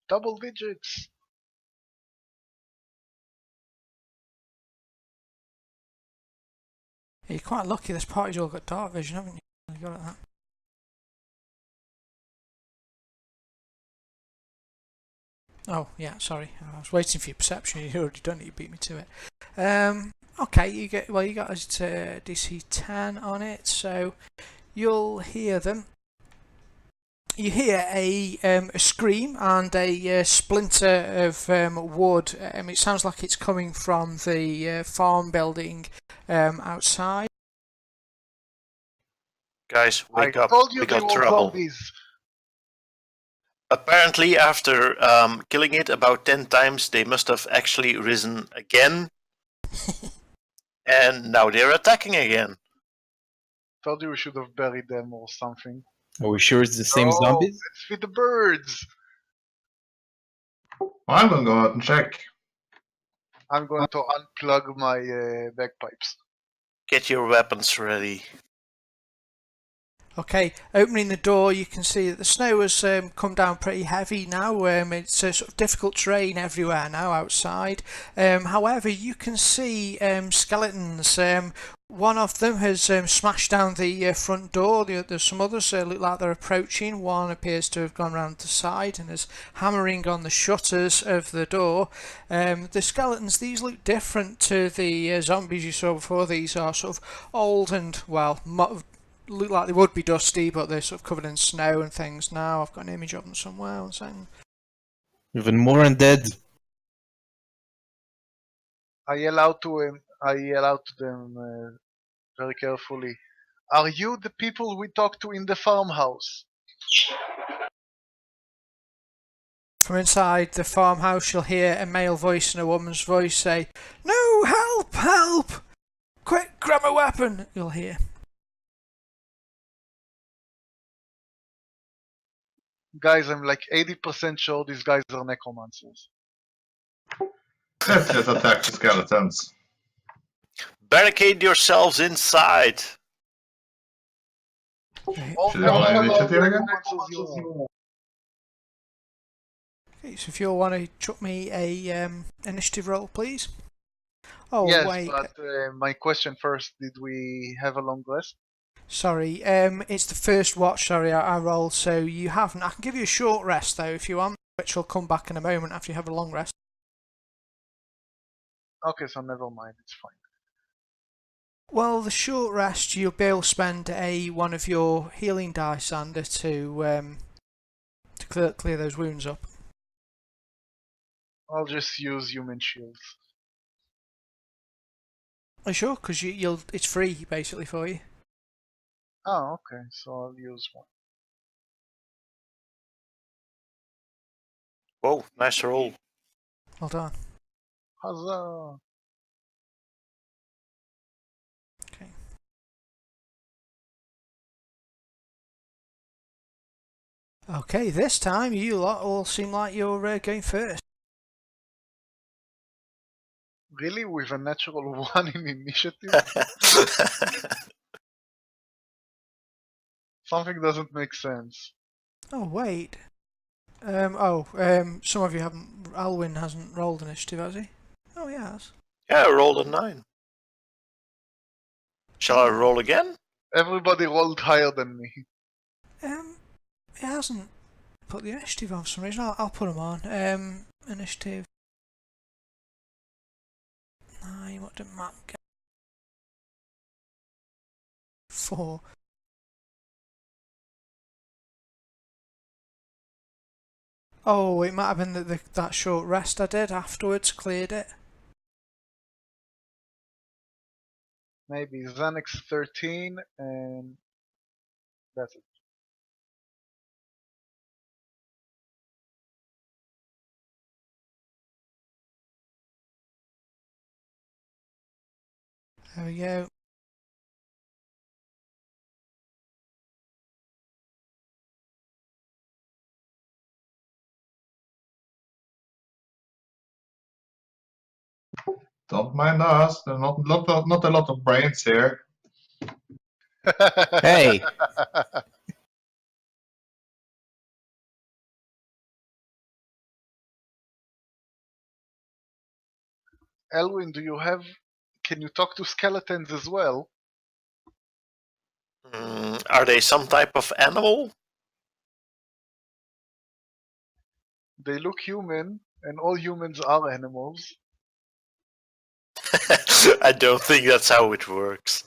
Double digits.
You're quite lucky. This party's all got dark vision, haven't you? You got that. Oh yeah, sorry. I was waiting for your perception. You'd already done it. You beat me to it. Okay, you got a DC 10 on it, so you'll hear them. You hear a scream and a splinter of wood. It sounds like it's coming from the farm building outside.
Guys, wake
I
up.
told you
We
they
got
were
trouble.
zombies.
Apparently, after killing it about 10 times, they must have actually risen again. And now they're attacking again.
Told you we should have buried them or something.
Are we sure it's the same
Oh,
zombies?
let's feed the birds.
Well, I'm gonna go out and check.
I'm going to unplug my bagpipes.
Get your weapons ready.
Okay, opening the door, you can see that the snow has come down pretty heavy now. It's a sort of difficult terrain everywhere now outside. However, you can see skeletons. One of them has smashed down the front door. There's some others look like they're approaching. One appears to have gone round the side and is hammering on the shutters of the door. The skeletons, these look different to the zombies you saw before. These are sort of old and, well, look like they would be dusty, but they're sort of covered in snow and things now. I've got an image of them somewhere. One second.
Even more undead.
I yell out to them very carefully. Are you the people we talked to in the farmhouse?
From inside the farmhouse, you'll hear a male voice and a woman's voice say, "No, help, help! Quick, grab a weapon!" You'll hear.
Guys, I'm like 80% sure these guys are necromancers.
Let's just attack the skeletons.
Barricade yourselves inside.
Should I roll an initiative again?
Okay, so if you all want to chuck me a initiative roll, please. Oh,
yes,
wait.
but my question first, did we have a long rest?
Sorry, it's the first watch, sorry, I rolled, so you haven't. I can give you a short rest, though, if you want, which will come back in a moment after you have a long rest.
Okay, so never mind, it's fine.
Well, the short rest, you'll be able to spend one of your healing dice, Sander, to clear those wounds up.
I'll just use human shields.
Are you sure? Because it's free, basically, for you.
Oh, okay, so I'll use one.
Whoa, nice roll.
Hold on.
Huzzah!
Okay. Okay, this time you lot all seem like you're going first.
Really? With a natural 1 in initiative? Something doesn't make sense.
Oh, wait. Some of you haven't. Alwyn hasn't rolled initiative, has he? Oh, he has.
Yeah, I rolled a 9. Shall I roll again?
Everybody rolled higher than me.
It hasn't put the initiative on for some reason. I'll put them on. Initiative 9. What did Matt get? 4. Oh, it might have been that short rest I did afterwards cleared it.
Maybe Xanax 13 and that's it.
There we go.
Don't mind us. There's not a lot of brains here.
Hey.
Elwyn, can you talk to skeletons as well?
Are they some type of animal?
They look human, and all humans are animals.
I don't think that's how it works.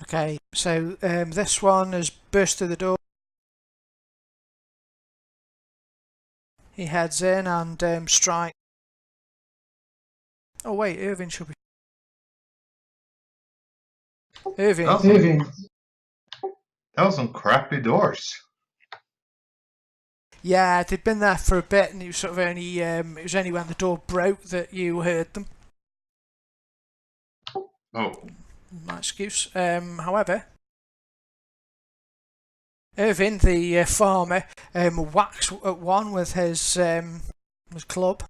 Okay, so this one has burst through the door. He heads in and strikes. Oh wait, Irving should be. Irving.
Oh. That was some crappy doors.
Yeah, they'd been there for a bit, and it was sort of only it was only when the door broke that you heard them.
Oh,
No excuse. However, Irvin, the farmer, whacks at one with his club.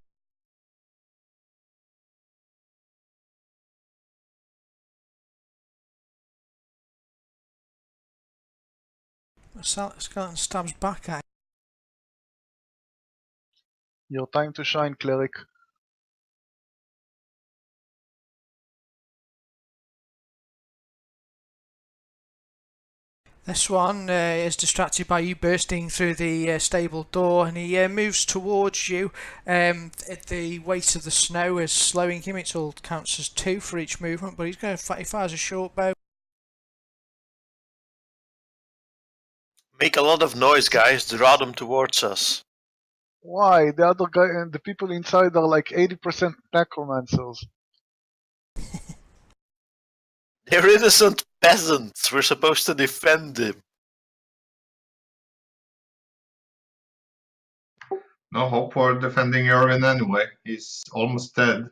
The skeleton stabs back at him.
Your time to shine, cleric.
This one is distracted by you bursting through the stable door, and he moves towards you. The weight of the snow is slowing him. It all counts as 2 for each movement, but he's going to he fires a short bow.
Make a lot of noise, guys. Draw them towards us.
Why? The other guy and the people inside are like 80% necromancers.
They're innocent peasants. We're supposed to defend them.
no hope for defending Irvin anyway. He's almost dead.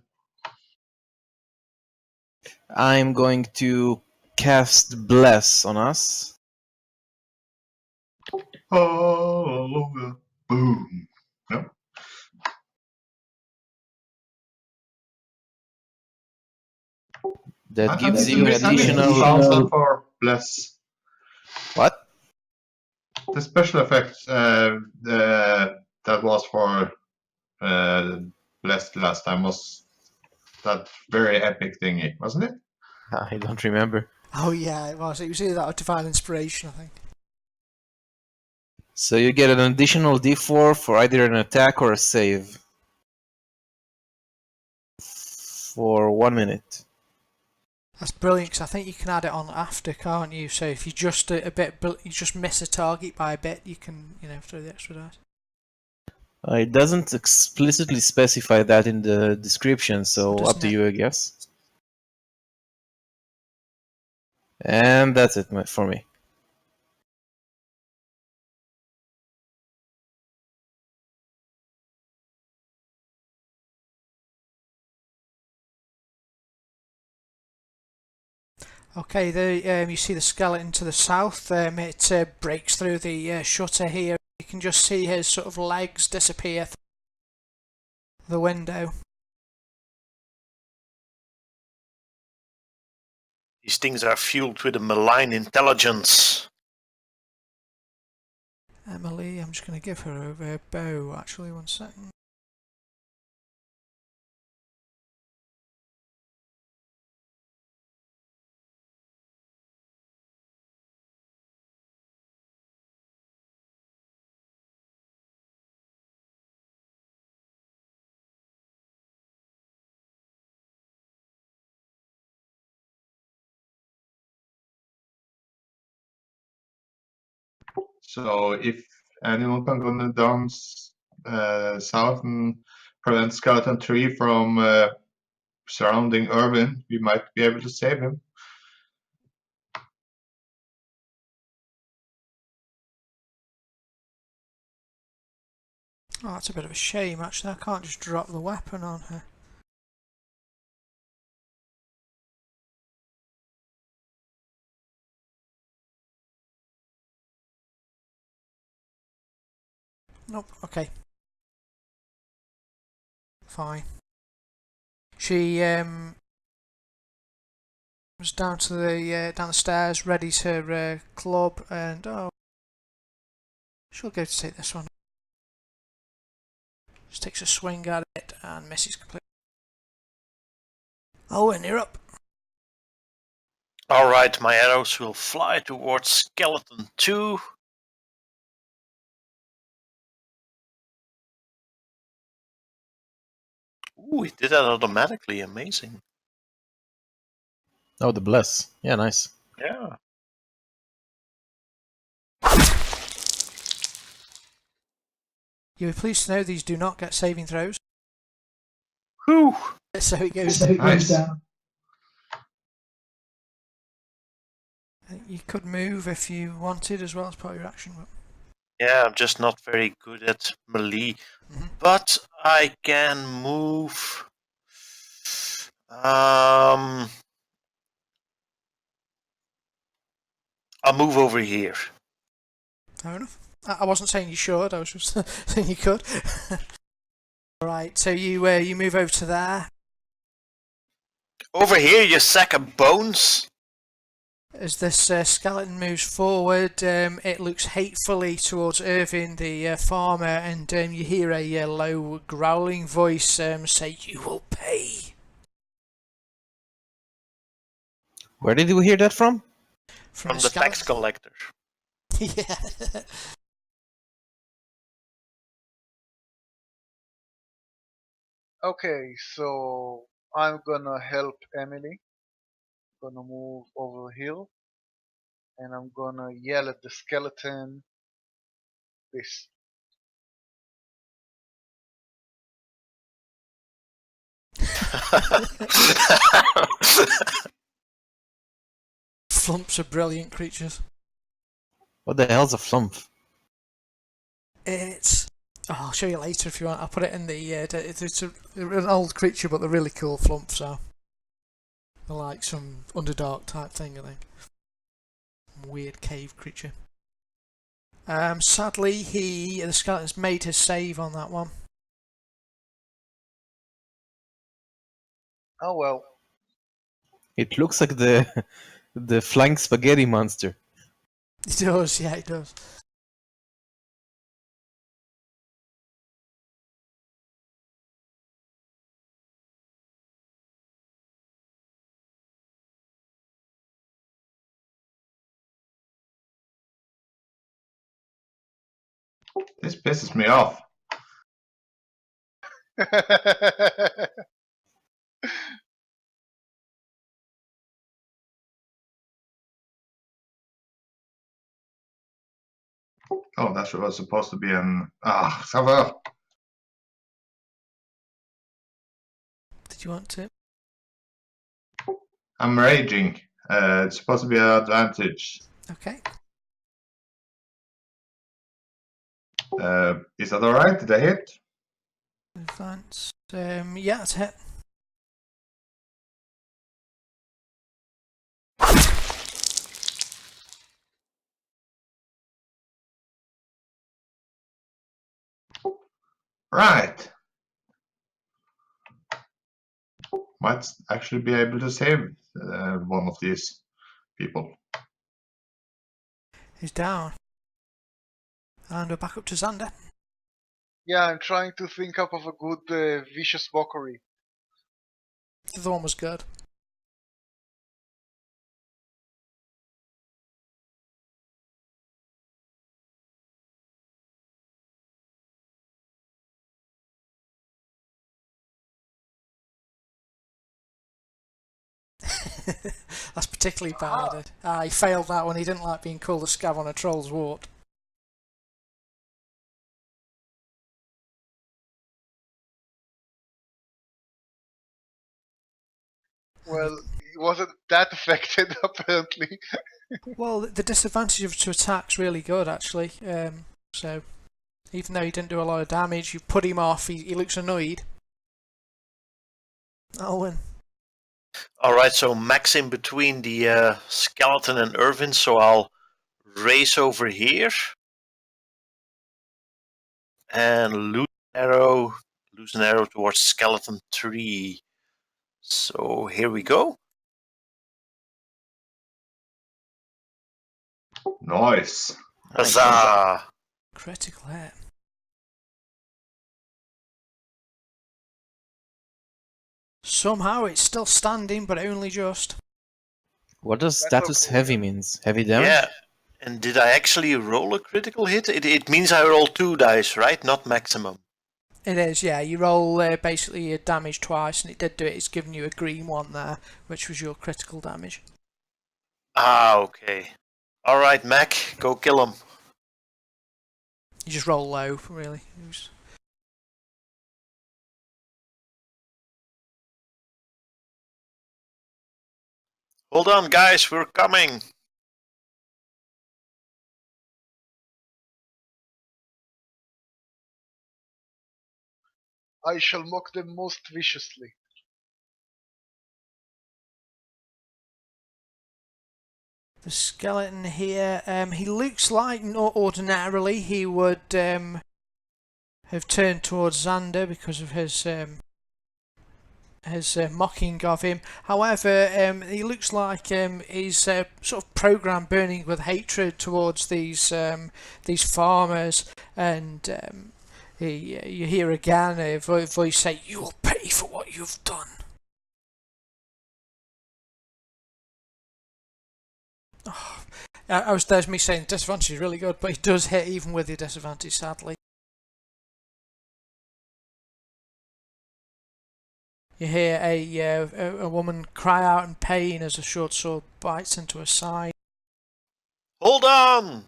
I'm going to cast Bless on us.
Hallelujah. Boom. No?
That
I
gives
need
you
to
an
I need to
additional.
sound that for Bless.
What?
The special effect that was for Blessed last time was that very epic thingy, wasn't it?
I don't remember.
Oh yeah, it was. It was either that or divine inspiration, I think.
So you get an additional d4 for either an attack or a save. For 1 minute.
That's brilliant, because I think you can add it on after, can't you? So if you just you just miss a target by a bit, you can throw the extra dice.
It doesn't explicitly specify that in the description, so
Doesn't
up to
it?
you, I guess. And that's it for me.
Okay, you see the skeleton to the south. It breaks through the shutter here. You can just see his sort of legs disappear through the window.
These things are fueled with a malign intelligence.
Emily, I'm just going to give her a bow, actually, 1 second.
So if anyone can go down south and prevent Skeleton 3 from surrounding Irvin, we might be able to save him.
Oh, that's a bit of a shame, actually. I can't just drop the weapon on her. Nope, okay. Fine. She was down to the down the stairs, readies her club, and she'll go to take this one. Just takes a swing at it and misses completely. Oh, and you're up.
Alright, my arrows will fly towards Skeleton 2. Ooh, he did that automatically. Amazing.
Oh, the Bless. Yeah, nice.
Yeah.
You'll be pleased to know these do not get saving throws.
Whew.
So it goes
Nice.
down. You could move if you wanted as well as part of your action. But
Yeah, I'm just not very good at melee.
Mhm.
But I can move. I'll move over here.
Fair enough. I wasn't saying you should. I was just saying you could. All right. So you move over to there.
Over here, you sack of bones.
As this skeleton moves forward, it looks hatefully towards Irvin, the farmer, and you hear a low, growling voice say, "You will pay."
Where did you hear that from?
From the tax collector.
Yeah.
Okay, so I'm gonna help Emily. Gonna move over here, and I'm gonna yell at the skeleton. This.
Flumps are brilliant creatures.
What the hell's a flump?
It's. Oh, I'll show you later if you want. I'll put it in the. It's an old creature, but they're really cool flumps. So they're like some Underdark type thing, I think. Weird cave creature. Sadly, the skeleton's made his save on that one.
Oh well.
It looks like the flying spaghetti monster.
It does, yeah, it does.
This pisses me off. Oh, that was supposed to be an... Ah, ça va.
Did you want to?
I'm raging. It's supposed to be an advantage.
Okay.
Is that alright? Did I hit?
Advance. Yeah, that's a hit.
Right. Might actually be able to save one of these people.
He's down. And we're back up to Xander.
Yeah, I'm trying to think up of a good vicious mockery.
The other one was good. That's particularly bad. He failed that one. He didn't like being called a scav on a troll's wart.
Well, it wasn't that affected apparently.
Well, the disadvantage of to attack's really good actually. So even though he didn't do a lot of damage, you put him off. He looks annoyed. I'll win.
Alright, so Max in between the skeleton and Irvin, so I'll race over here. And lose an arrow towards skeleton 3. So here we go.
Nice.
Huzzah!
Critical hit. Somehow it's still standing, but only just.
What does
That's
status
okay,
heavy
yeah.
means? Heavy damage?
Yeah. And did I actually roll a critical hit? It means I roll 2 dice, right? Not maximum.
It is, yeah. You roll basically your damage twice, and it did do it. It's given you a green one there, which was your critical damage.
Ah, okay. Alright, Mac, go kill him.
You just roll low, really.
Hold on, guys, we're coming.
I shall mock them most viciously.
The skeleton here, he looks like ordinarily he would have turned towards Xander because of his mocking of him. However, he looks like he's sort of programmed, burning with hatred towards these farmers, and you hear again a voice say, "You will pay for what you've done." Oh, there's me saying disadvantage is really good, but it does hit even with the disadvantage, sadly. You hear a woman cry out in pain as a short sword bites into her side.
Hold on!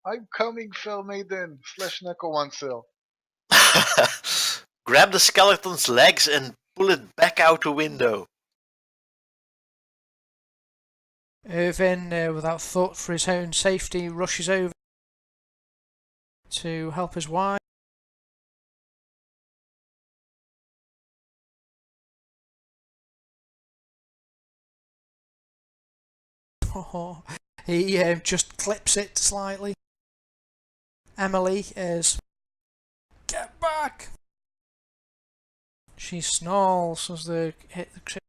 I'm coming, fair maiden, / necromancer.
Grab the skeleton's legs and pull it back out the window.
Irvin, without thought for his own safety, rushes over to help his wife. Oh, he just clips it slightly. Emily is, "Get back!" She snarls as they hit the trip.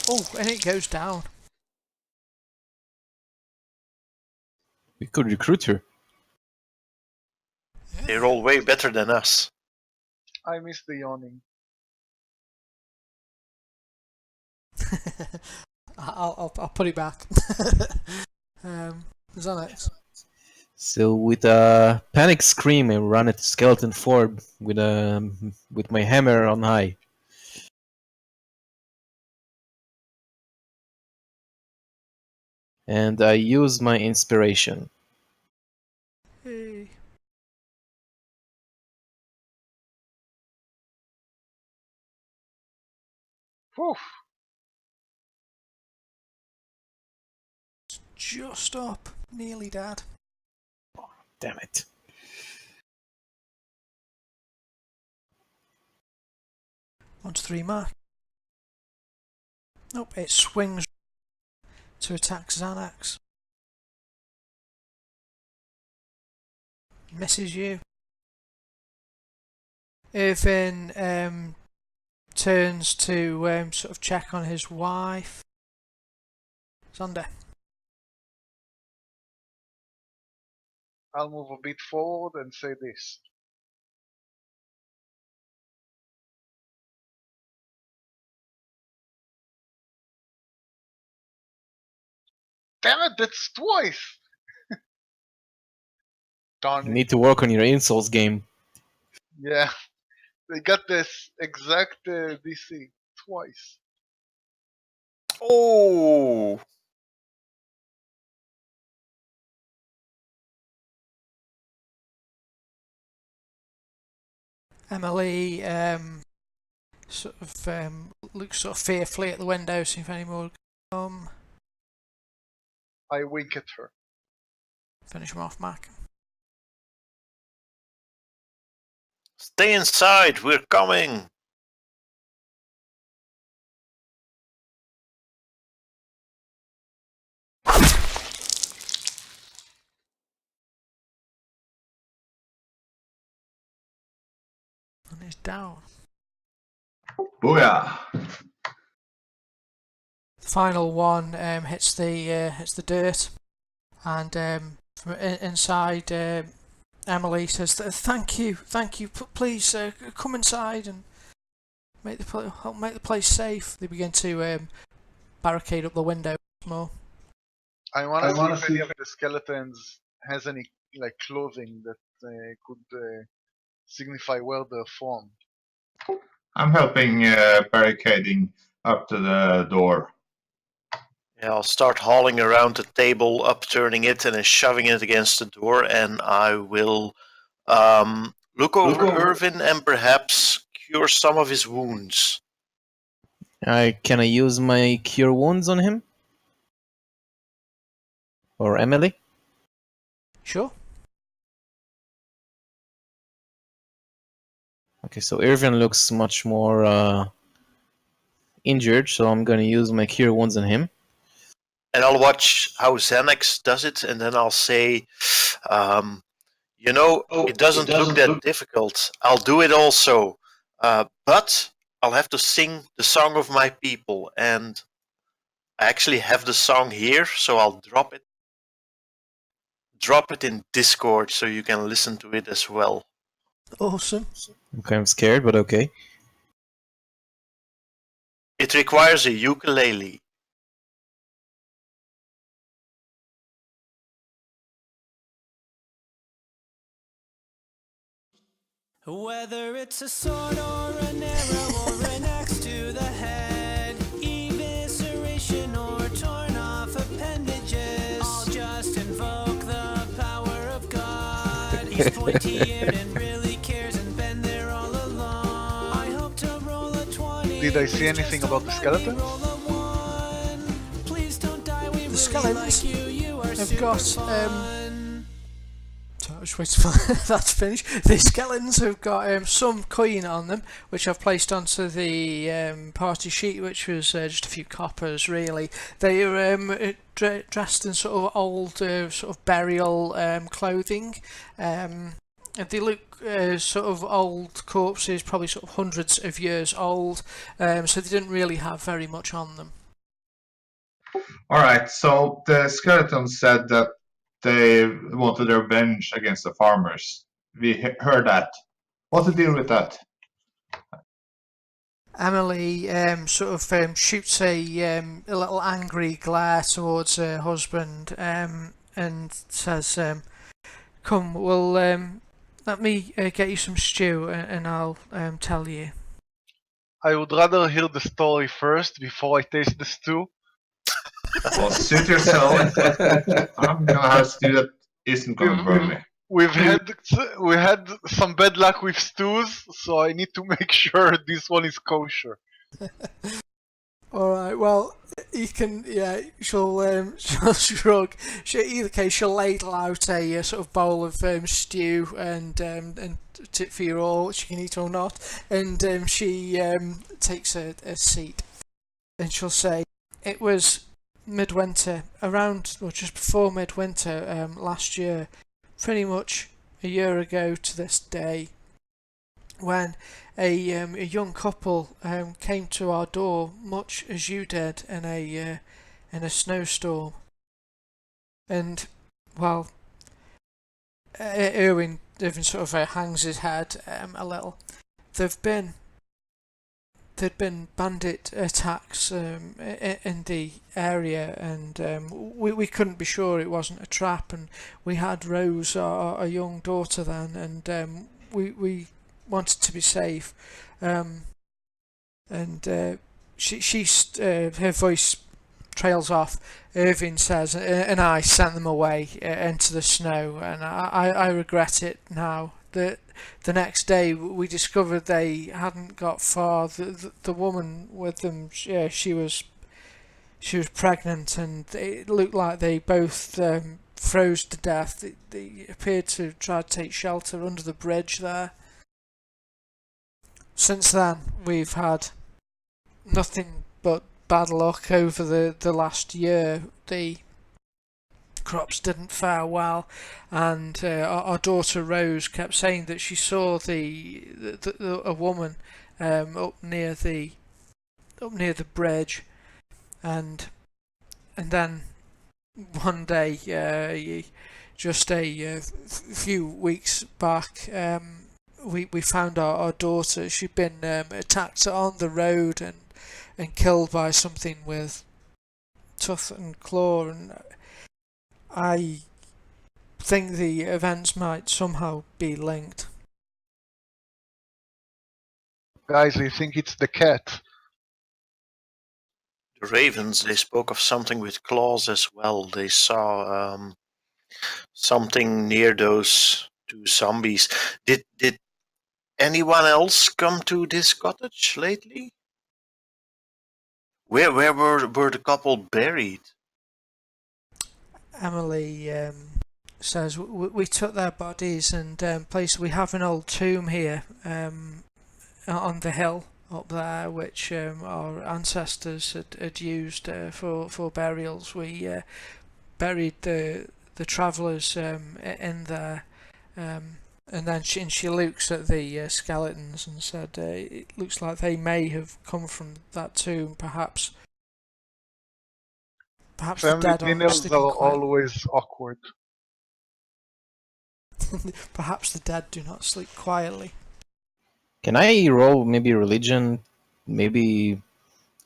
Oh, and it goes down.
We could recruit her.
They roll way better than us.
I miss the yawning.
I'll put it back. Xanax.
So with a panic scream, I run at the skeleton form with my hammer on high. And I use my inspiration.
Hey.
Whew.
Just up, nearly dead.
Damn it.
On to 3 mark. Nope, it swings to attack Xanax. Misses you. Irvin turns to sort of check on his wife. Xander.
I'll move a bit forward and say this. Damn it, that's twice! Darn
You
it.
need to work on your insults game.
Yeah, they got this exact DC twice.
Oh!
Emily sort of looks sort of fearfully at the window, see if any more come.
I wink at her.
Finish him off, Mac.
Stay inside, we're coming!
And he's down.
Booyah!
The final one hits the dirt, and from inside, Emily says, "Thank you. Please come inside and help make the place safe." They begin to barricade up the window more.
I wanna see if any of the skeletons has any like clothing that could signify where they're from.
I'm helping barricading up to the door.
Yeah, I'll start hauling around the table, upturning it, and then shoving it against the door, and I will look over Irvin and perhaps cure some of his wounds.
Can I use my cure wounds on him? Or Emily?
Sure.
Okay, so Irvin looks much more injured, so I'm gonna use my cure wounds on him.
And I'll watch how Xanax does it, and then I'll say, it doesn't look that difficult. I'll do it also, but I'll have to sing the song of my people, and I actually have the song here, so I'll drop it in Discord so you can listen to it as well.
Awesome.
I'm kind of scared, but okay.
It requires a ukulele.
Whether it's a sword or an arrow or an axe to the head, evisceration or torn off appendages, I'll just invoke the power of God. He's pointy-eared and really cares and been there all along. I hope to roll a 20.
Did I see anything about the skeletons?
Please don't die, we
The
really
skeletons
like you. You are
have
super
got,
fun.
So I was waiting for that to finish. The skeletons have got some coin on them, which I've placed onto the party sheet, which was just a few coppers, really. They are dressed in sort of old sort of burial clothing. And they look sort of old corpses, probably sort of hundreds of years old, so they didn't really have very much on them.
Alright, so the skeletons said that they wanted revenge against the farmers. We heard that. What's the deal with that?
Emily sort of shoots a little angry glare towards her husband and says, "Come, well, let me get you some stew and I'll tell you."
I would rather hear the story first before I taste the stew.
Well, suit yourself. I'm gonna have stew that isn't gonna burn me.
We had some bad luck with stews, so I need to make sure this one is kosher.
All right. Well, you can. Yeah, she'll shrug. Either case, she'll ladle out a sort of bowl of stew and tip for you all, which you can eat or not. And she takes a seat, and she'll say, "It was midwinter, around or just before midwinter last year, pretty much a year ago to this day, when a young couple came to our door, much as you did in a snowstorm. And well, Irwin sort of hangs his head a little. There'd been bandit attacks in the area, and we couldn't be sure it wasn't a trap. And we had Rose, our young daughter, then, and we wanted to be safe. And her voice trails off. Irving says, and I sent them away into the snow, and I regret it now. The next day we discovered they hadn't got far. The woman with them, she was pregnant, and it looked like they both froze to death. They appeared to try to take shelter under the bridge there. Since then, we've had nothing but bad luck over the last year. The crops didn't fare well, and our daughter Rose kept saying that she saw a woman up near the bridge, and then one day, just a few weeks back, we found our daughter. She'd been attacked on the road and killed by something with tooth and claw, and I think the events might somehow be linked.
Guys, I think it's the cat.
The ravens, they spoke of something with claws as well. They saw something near those two zombies. Did anyone else come to this cottage lately? Where were the couple buried?
Emily says, we took their bodies and placed. We have an old tomb here on the hill up there, which our ancestors had used for burials. We buried the travellers in there, and then she looks at the skeletons and said, "It looks like they may have come from that tomb. Perhaps the
Family
dead aren't
dinners
sleeping
are
quietly.
always awkward.
Perhaps the dead do not sleep quietly."
Can I roll maybe religion? Maybe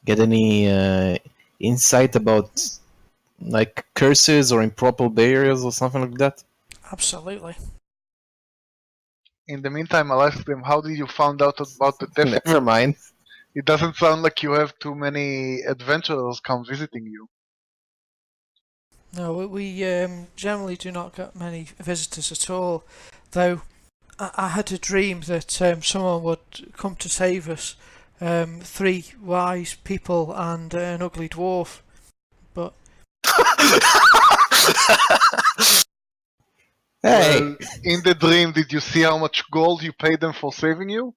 get any insight about like curses or improper burials or something like that?
Absolutely.
In the meantime, I'll ask them, how did you find out about the death?
Never mind.
It doesn't sound like you have too many adventurers come visiting you.
No, we generally do not get many visitors at all, though I had a dream that someone would come to save us. 3 wise people and an ugly dwarf. But
Hey,
Well, in the dream, did you see how much gold you paid them for saving you?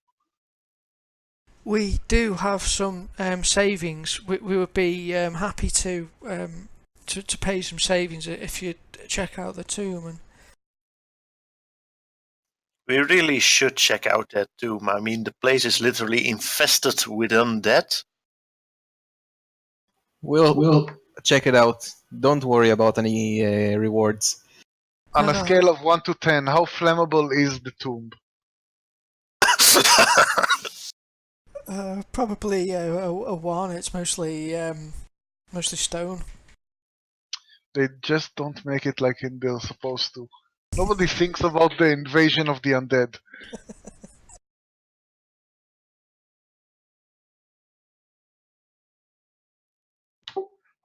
we do have some savings. We would be happy to pay some savings if you check out the tomb. And
We really should check out that tomb. I mean, the place is literally infested with undead.
we'll check it out. Don't worry about any rewards.
On a
No.
scale of 1 to 10, how flammable is the tomb?
probably a 1. It's mostly stone.
They just don't make it like they're supposed to. Nobody thinks about the invasion of the undead.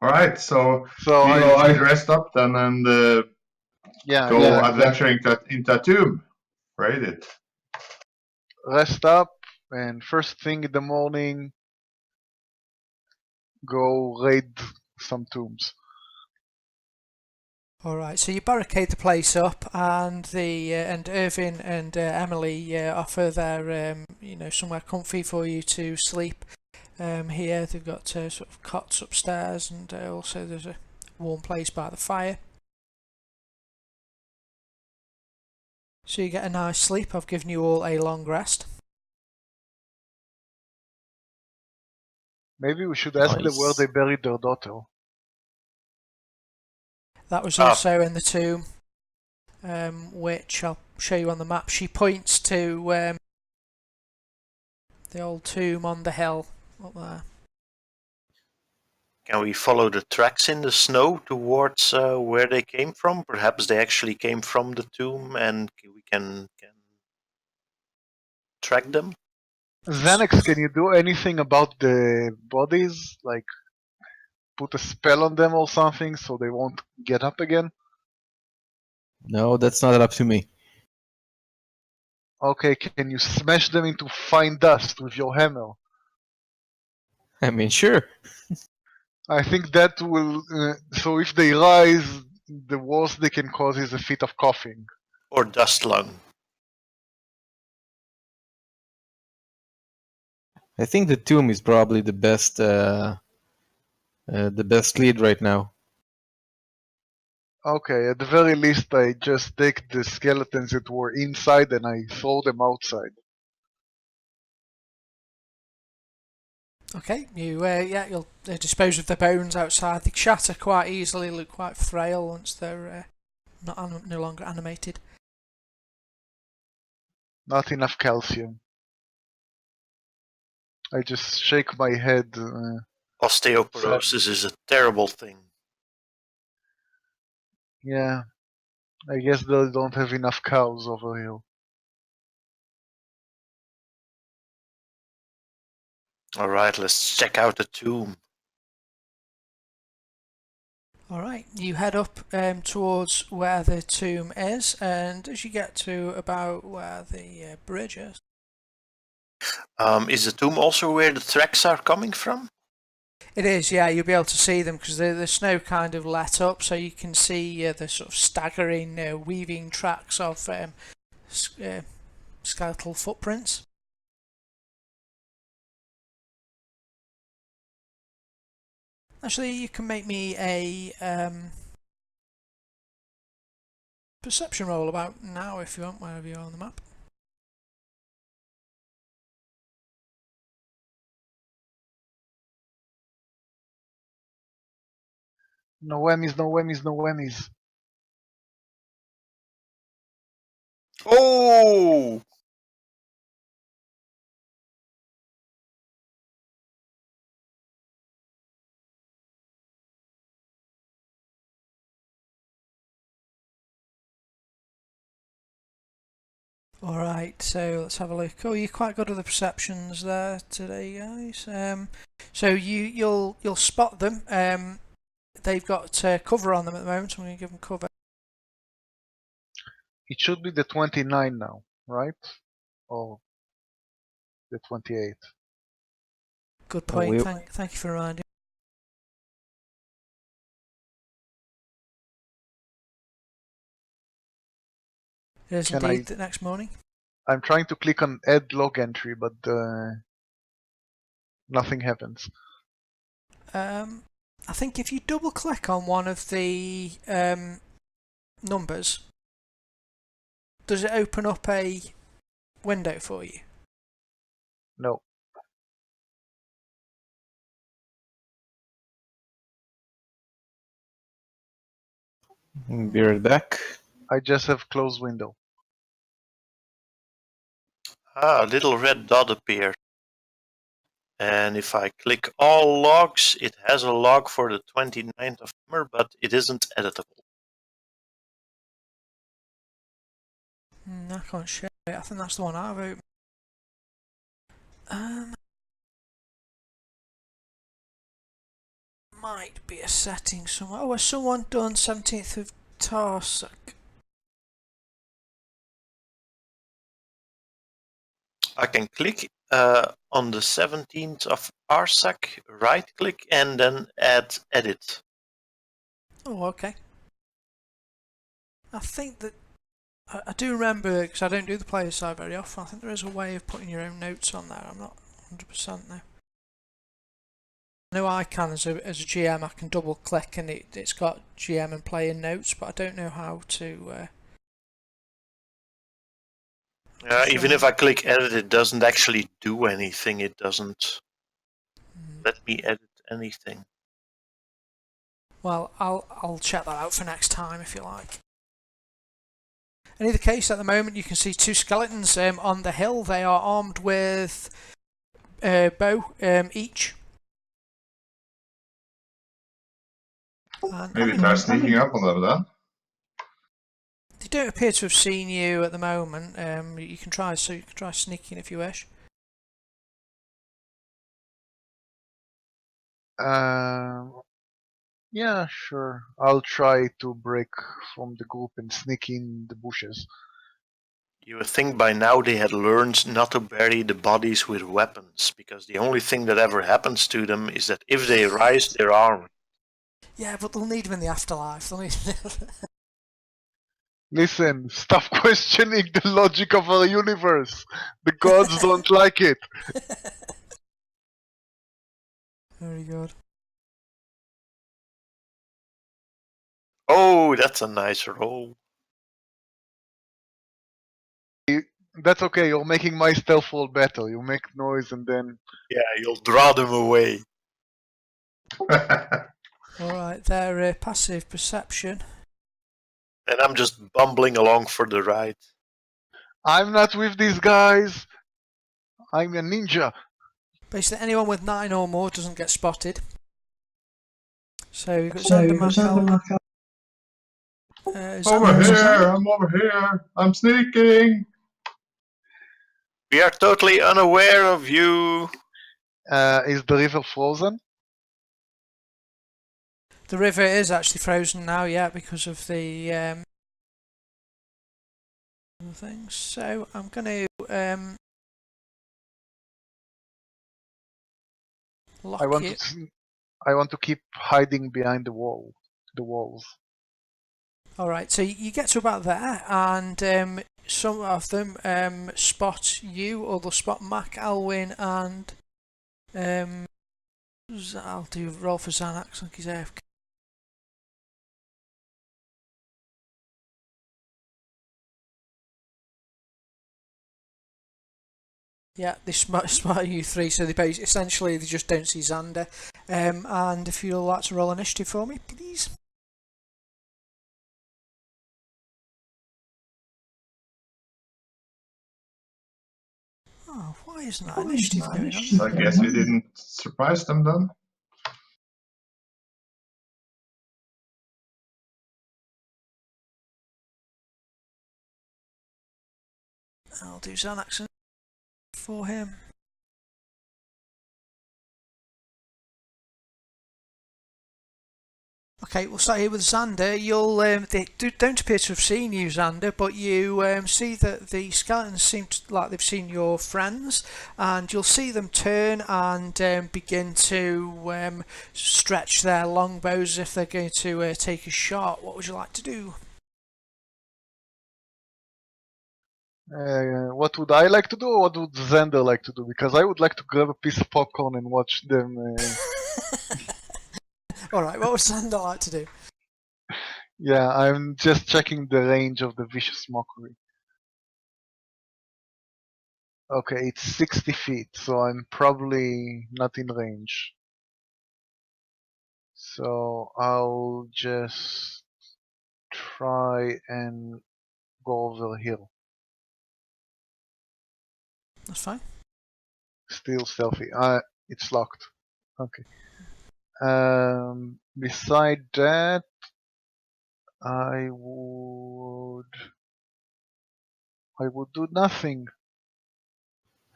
Alright, so
So
I dressed up then and
yeah,
go
yeah,
adventuring into a tomb. Raid it.
rest up, and first thing in the morning, go raid some tombs.
All right, so you barricade the place up, and and Irvin and Emily offer their somewhere comfy for you to sleep. Here they've got sort of cots upstairs, and also there's a warm place by the fire. So you get a nice sleep. I've given you all a long rest.
Maybe we should ask them where
Nice.
they buried their daughter.
That was
Ah.
also in the tomb, which I'll show you on the map. She points to the old tomb on the hill up there.
Can we follow the tracks in the snow towards where they came from? Perhaps they actually came from the tomb and we can track them?
Xanax, can you do anything about the bodies? Like, put a spell on them or something so they won't get up again?
No, that's not up to me.
Okay, can you smash them into fine dust with your hammer?
I mean, sure.
I think that will. So if they rise, the worst they can cause is a fit of coughing.
Or dust lung?
I think the tomb is probably the best lead right now.
Okay, at the very least, I just take the skeletons that were inside and I throw them outside.
Okay, you'll dispose of the bones outside. They shatter quite easily, look quite frail once they're no longer animated.
Not enough calcium. I just shake my head.
Osteoporosis is a terrible thing.
Yeah, I guess they don't have enough cows over here.
Alright, let's check out the tomb.
Alright, you head up towards where the tomb is, and as you get to about where the bridge
Is the tomb also where the tracks are coming from?
It is, yeah. You'll be able to see them because the snow kind of let up, so you can see the sort of staggering, weaving tracks of skeletal footprints. Actually, you can make me a perception roll about now if you want, wherever you are on the map.
No whammies, no whammies, no whammies.
Oh!
Alright, so let's have a look. Oh, you're quite good with the perceptions there today, guys. So you'll spot them. They've got cover on them at the moment, so I'm going to give them cover.
It should be the 29 now, right? Or the 28.
Good
Oh,
point.
we-
Thank you for reminding. It is
Can
indeed the next morning.
I'm trying to click on add log entry, but nothing happens.
I think if you double click on one of the numbers, does it open up a window for you?
No.
Be right back.
I just have close window.
Ah, a little red dot appeared. And if I click all logs, it has a log for the 29th of summer, but it isn't editable.
I can't show it. I think that's the one I've opened. Might be a setting somewhere. Oh, has someone done 17th of Tarsak?
I can click on the 17th of Arsak, right click, and then add edit.
Oh, okay. I think that I do remember, because I don't do the player side very often, I think there is a way of putting your own notes on there. I'm not 100% now. I know I can as a GM, I can double click and it's got GM and player notes, but I don't know how to.
Even if I click edit, it doesn't actually do anything. It doesn't let me edit anything.
Well, I'll check that out for next time if you like. In either case, at the moment you can see two skeletons on the hill. They are armed with bow each. And,
Maybe try sneaking up on them then.
they don't appear to have seen you at the moment. You can try sneaking if you wish.
Yeah, sure. I'll try to break from the group and sneak in the bushes.
You would think by now they had learned not to bury the bodies with weapons, because the only thing that ever happens to them is that if they rise, they're armed.
Yeah, but they'll need them in the afterlife. They'll need.
Listen, stop questioning the logic of our universe. The gods don't like it.
Very good.
Oh, that's a nice roll.
That's okay, you're making my stealth roll better. You make noise and then...
Yeah, you'll draw them away.
Alright, their passive perception.
And I'm just bumbling along for the ride.
I'm not with these guys. I'm a ninja.
Basically, anyone with 9 or more doesn't get spotted. So you've got Xander Markel.
Over here! I'm over here! I'm sneaking!
We are totally unaware of you.
Is the river frozen?
The river is actually frozen now, yeah, because of the things. So I'm going to lock
I want
it.
to I want to keep hiding behind the walls.
All right, so you get to about there, and some of them spot you, or they'll spot Mac, Alwyn, and I'll do roll for Xanax. I think he's AFK. Yeah, they spot you three, so essentially they just don't see Xander. And if you'd like to roll initiative for me, please. Oh, why isn't that initiative going on?
So I guess we didn't surprise them then.
I'll do Xanax for him. Okay, we'll start here with Xander. They don't appear to have seen you, Xander, but you see that the skeletons seem like they've seen your friends, and you'll see them turn and begin to stretch their longbows as if they're going to take a shot. What would you like to do?
What would I like to do, or what would Xander like to do? Because I would like to grab a piece of popcorn and watch them.
Alright, what would Xander like to do?
Yeah, I'm just checking the range of the vicious mockery. Okay, it's 60 feet, so I'm probably not in range. So I'll just try and go over here.
That's fine.
Still stealthy. It's locked. Okay. Beside that, I would do nothing.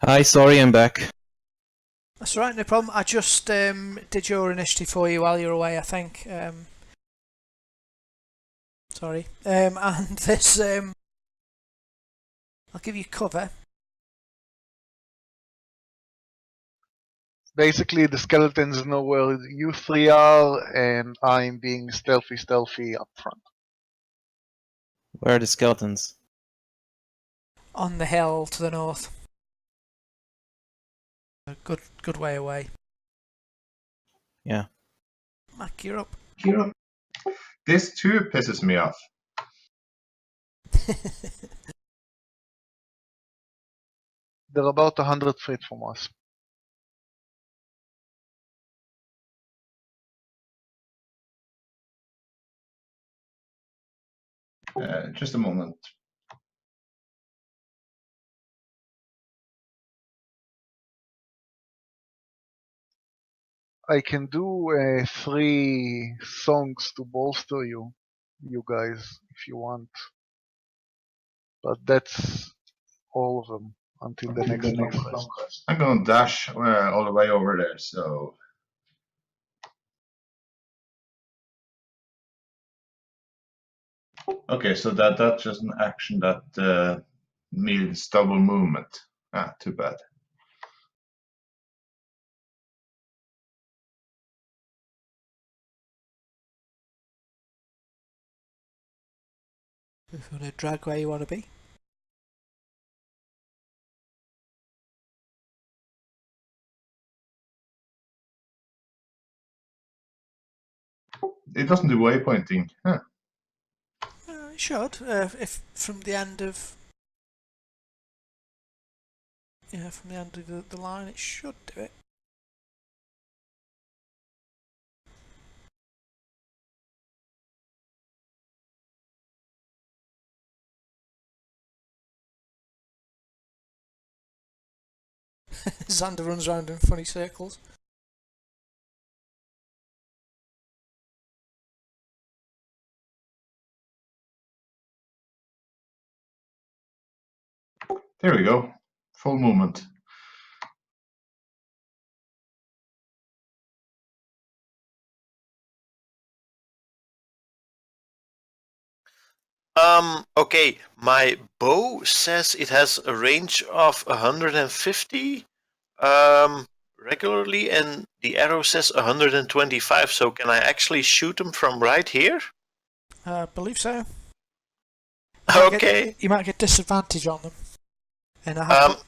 Hi, sorry, I'm back.
That's alright, no problem. I just did your initiative for you while you were away, I think. Sorry. And this, I'll give you cover.
Basically, the skeletons know where you three are, and I'm being stealthy up front.
Where are the skeletons?
On the hill to the north. A good way away.
Yeah.
Mac, you're up.
This too pisses me off.
They're about 100 feet from us.
Just a moment.
I can do 3 songs to bolster you guys, if you want. But that's all of them until the next long quest.
I'm gonna dash all the way over there, so. Okay, so that's just an action that needs double movement. Ah, too bad.
If you want to drag where you want to be.
It doesn't do waypointing. Huh.
It should, if from the end of from the end of the line, it should do it. Xander runs around in funny circles.
There we go. Full movement.
Okay, my bow says it has a range of 150 regularly, and the arrow says 125. So can I actually shoot them from right here?
I believe so.
Okay.
You might get disadvantage on them. And I have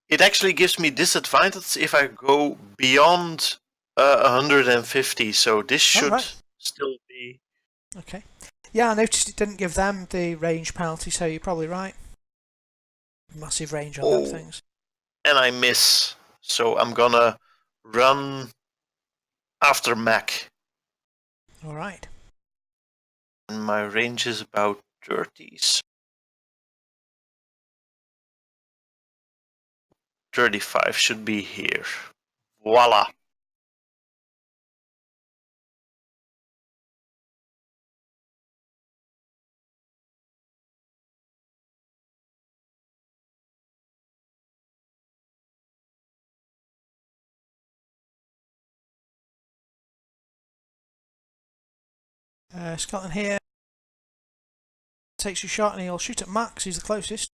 It actually gives me disadvantage if I go beyond 150. So this should
right.
still be.
Okay. Yeah, I noticed it didn't give them the range penalty, so you're probably right. Massive range on those things.
And I miss. So I'm gonna run after Mac.
Alright.
And my range is about 30s. 35 should be here. Voila.
Skeleton here. Takes your shot and he'll shoot at Max, who's the closest.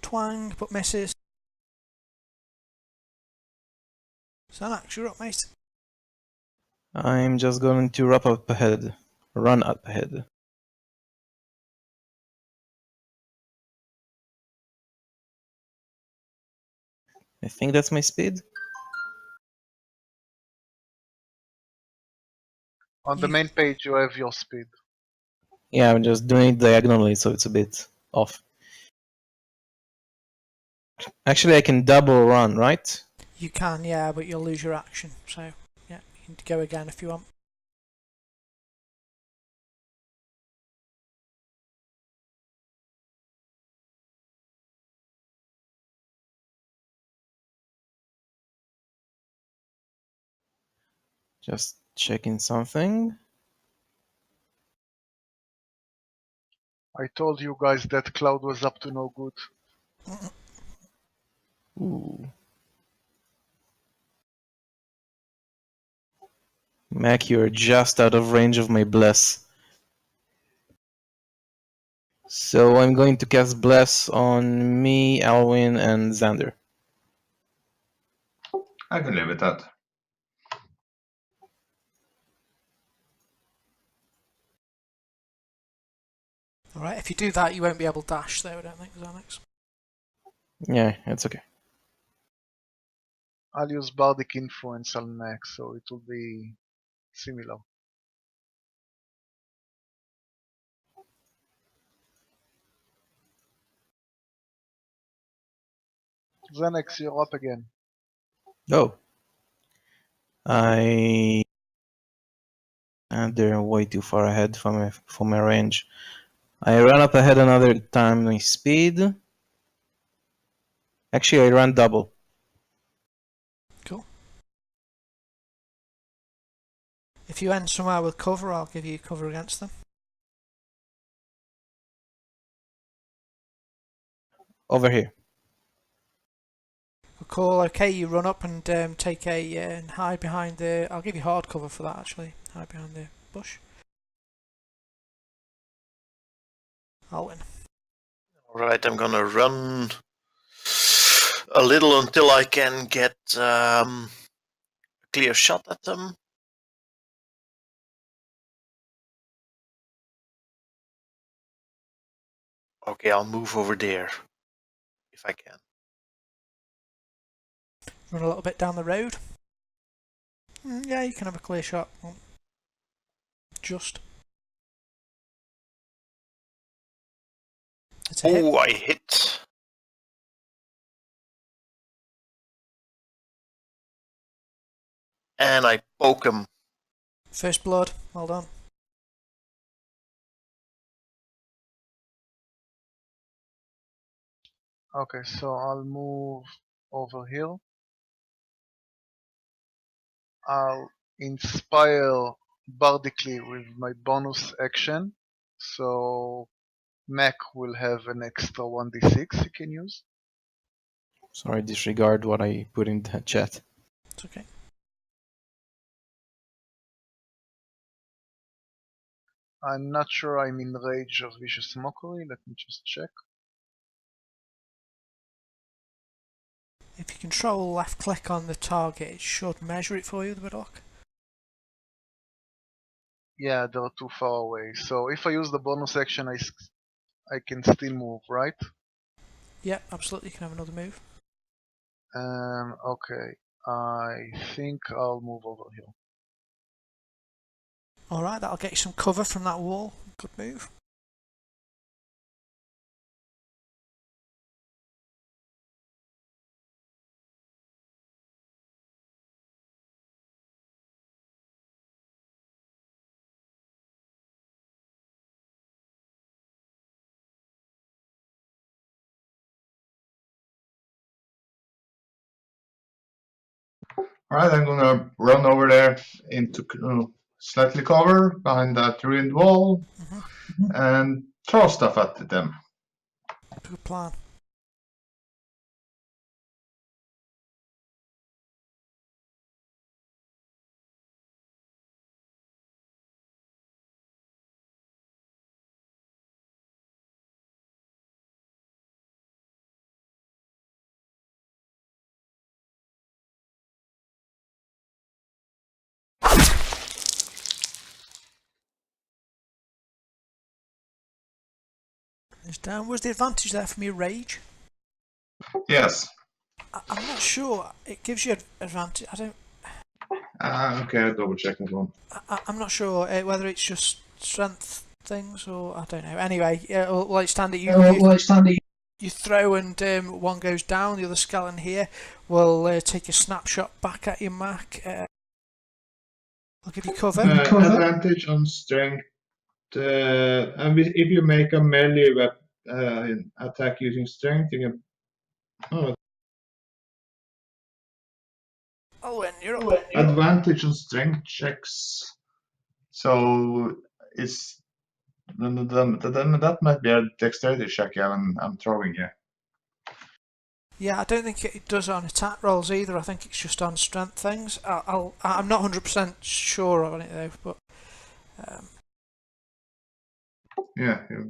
Twang, but misses. Xanax, you're up, mate.
I'm just going to wrap up ahead. Run up ahead. I think that's my speed.
On the main page, you have your speed.
Yeah, I'm just doing it diagonally, so it's a bit off. Actually, I can double run, right?
You can, yeah, but you'll lose your action. So, yeah, you can go again if you want.
Just checking something.
I told you guys that Cloud was up to no good.
Ooh. Mac, you're just out of range of my bless. So I'm going to cast bless on me, Alwyn, and Xander.
I can live with that.
Alright, if you do that, you won't be able to dash, though, I don't think, Xanax.
Yeah, it's okay.
I'll use Bardic Influence on Max, so it will be similar. Xanax, you're up again.
Oh. And they're way too far ahead for my range. I ran up ahead another time my speed. Actually, I ran double.
Cool. If you end somewhere with cover, I'll give you cover against them.
Over here.
Cool, okay, you run up and take a and hide behind the... I'll give you hard cover for that, actually. Hide behind the bush. I'll win.
Alright, I'm gonna run a little until I can get a clear shot at them. Okay, I'll move over there if I can.
Run a little bit down the road. Yeah, you can have a clear shot. Just. It's a hit.
Oh, I hit. And I poke him.
First blood, well done.
Okay, so I'll move over here. I'll inspire Bardically with my bonus action, so Mac will have an extra 1d6 he can use.
Sorry, disregard what I put in the chat.
It's okay.
I'm not sure I'm in range of Vicious Mockery, let me just check.
if you control left click on the target, it should measure it for you, the woodlock.
Yeah, they're too far away. So if I use the bonus action, I can still move, right?
Yep, absolutely, you can have another move.
Okay. I think I'll move over here.
Alright, that'll get you some cover from that wall. Good move.
Alright, I'm gonna run over there into slightly cover behind that ruined wall and throw stuff at them.
Good plan. It's down. Was the advantage there for me rage?
Yes.
I'm not sure. It gives you advantage. I don't.
Okay, I'll double check that one.
I'm not sure whether it's just strength things or I don't know. Anyway, like standard, you throw and one goes down. The other skeleton here will take a snapshot back at you, Mac. I'll give you cover.
Advantage on strength. And if you make a melee attack using strength, you can. Oh,
Owen, you're up.
advantage on strength checks. So it's that might be a dexterity check. Yeah, I'm throwing here.
Yeah, I don't think it does on attack rolls either. I think it's just on strength things. I'm not 100% sure on it though, but
Yeah, you're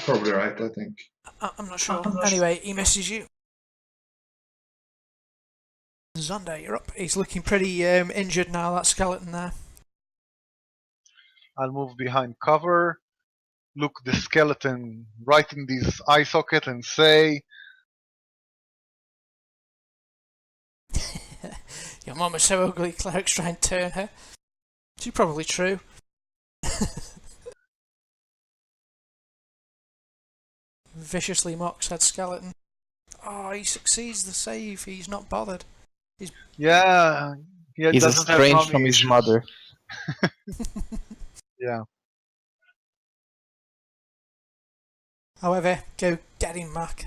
probably right. I think.
I'm not sure. Anyway, he misses you. Zonda, you're up. He's looking pretty injured now, that skeleton there.
I'll move behind cover, look the skeleton right in this eye socket and say,
Your mum is so ugly, clerics try and turn her. She's probably true. Viciously mocks that skeleton. Oh, he succeeds the save. He's not bothered.
yeah, he
He's
doesn't have
estranged
mommy
from his
issues.
mother.
Yeah.
However, go get him, Mac.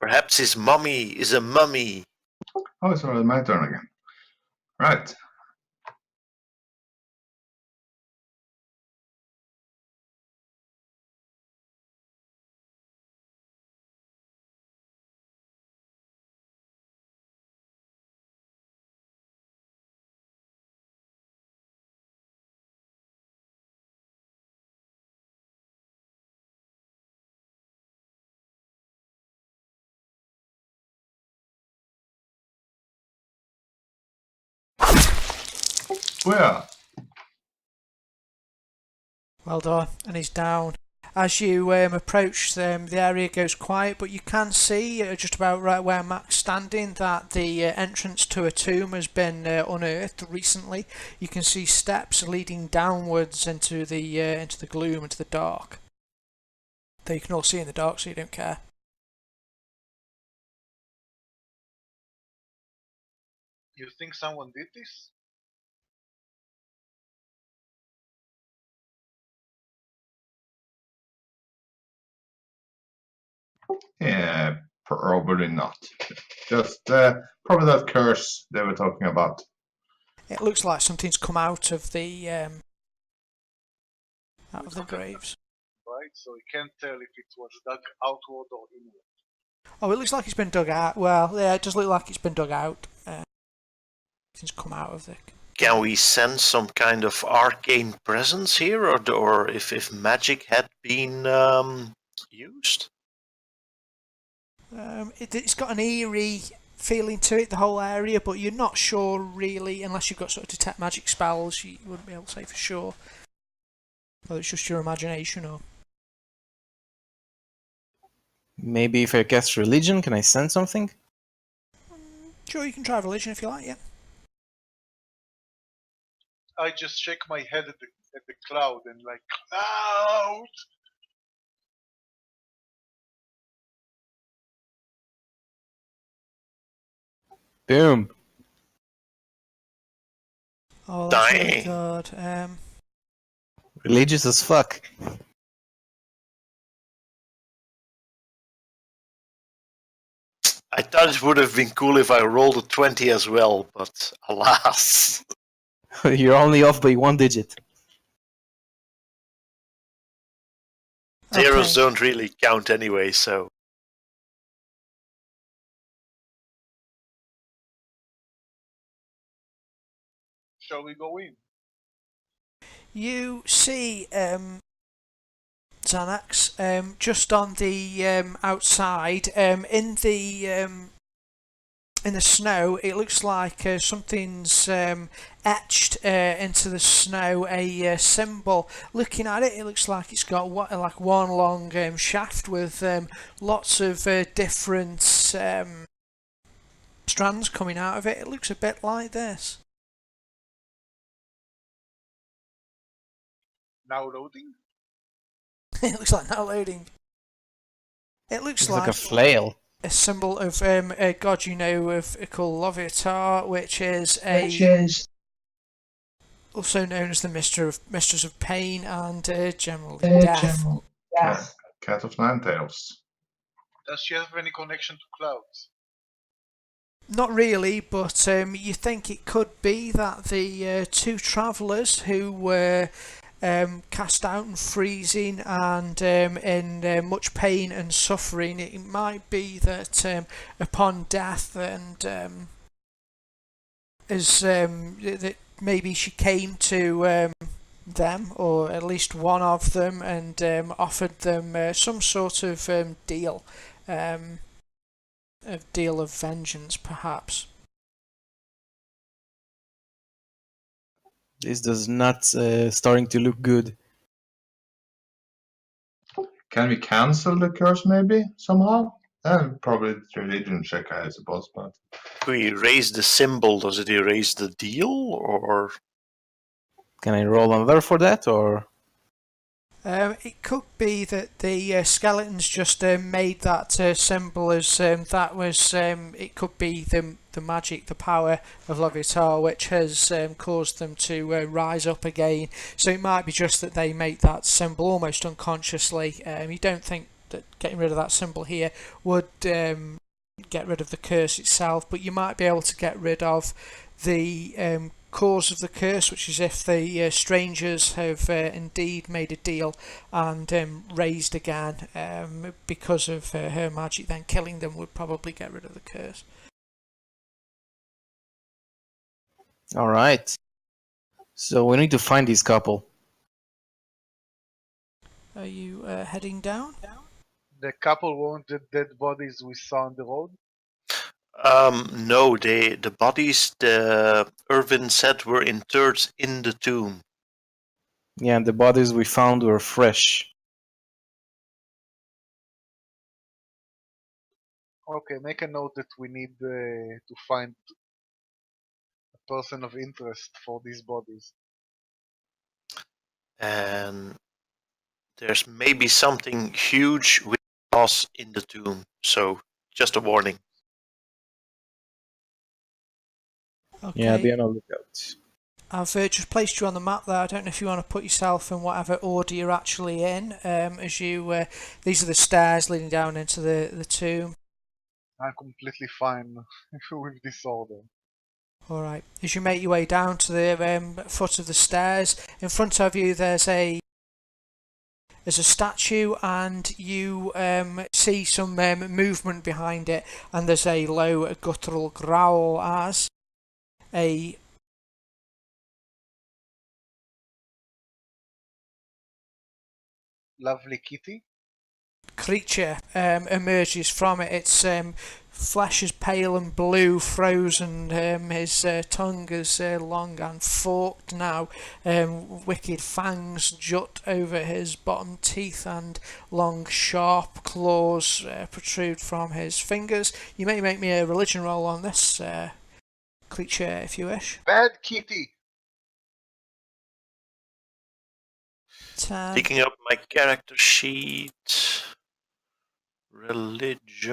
Perhaps his mummy is a mummy.
Oh, it's already my turn again. Right. Well,
Well done, and he's down. As you approach them, the area goes quiet, but you can see just about right where Mac's standing that the entrance to a tomb has been unearthed recently. You can see steps leading downwards into the gloom, into the dark. Though you can all see in the dark, so you don't care.
You think someone did this?
yeah, probably not. Just probably that curse they were talking about.
It looks like something's come out of the graves.
Right, so you can't tell if it was dug outward or inward.
Oh, it looks like it's been dug out. Well, yeah, it does look like it's been dug out. Something's come out of the.
Can we sense some kind of arcane presence here, or if magic had been used?
It's got an eerie feeling to it, the whole area, but you're not sure really, unless you've got sort of detect magic spells, you wouldn't be able to say for sure. Whether it's just your imagination or...
Maybe if I cast religion, can I sense something?
Sure, you can try religion if you like, yeah.
I just shake my head at the cloud and like, cloud!
Boom.
Oh, that's really
Dang.
good.
Religious as fuck.
I thought it would have been cool if I rolled a 20 as well, but alas.
You're only off by 1 digit.
Zeros
Okay.
don't really count anyway, so.
Shall we go in?
You see Xanax just on the outside in the snow. It looks like something's etched into the snow a symbol. Looking at it, it looks like it's got like one long shaft with lots of different strands coming out of it. It looks a bit like this.
Now loading?
It looks like now loading. It looks
It's like a flail.
a symbol of a god you know of called Loviatar, which is also known as the Mistress of Pain and General Death.
Cat of Nine Tails.
Does she have any connection to clouds?
Not really, but you think it could be that the two travellers who were cast out and freezing and in much pain and suffering, it might be that upon death and that maybe she came to them, or at least one of them, and offered them some sort of deal of vengeance, perhaps.
This does not starting to look good.
Can we cancel the curse maybe somehow? Probably religion check, I suppose, but
If we erase the symbol, does it erase the deal, or?
Can I roll another for that, or?
It could be that the skeletons just made that symbol as that was. It could be the magic, the power of Loviatar, which has caused them to rise up again. So it might be just that they make that symbol almost unconsciously. You don't think that getting rid of that symbol here would get rid of the curse itself, but you might be able to get rid of the cause of the curse, which is if the strangers have indeed made a deal and raised again because of her magic, then killing them would probably get rid of the curse.
Alright. So we need to find this couple.
Are you heading down?
The couple weren't the dead bodies we saw on the road?
No, the bodies the Irvin said were interred in the tomb.
Yeah, the bodies we found were fresh.
Okay, make a note that we need to find a person of interest for these bodies.
And there's maybe something huge with us in the tomb, so just a warning.
Okay.
Yeah, be on a lookout.
I've just placed you on the map there. I don't know if you want to put yourself in whatever order you're actually in. As you, these are the stairs leading down into the tomb.
I'm completely fine with this order.
All right. As you make your way down to the foot of the stairs, in front of you there's a statue, and you see some movement behind it, and there's a low guttural growl as a
Lovely kitty.
creature emerges from it. Its flesh is pale and blue, frozen. His tongue is long and forked now. Wicked fangs jut over his bottom teeth, and long, sharp claws protrude from his fingers. You may make me a religion roll on this creature if you wish.
Bad kitty.
10.
Picking up my character sheet. Religion.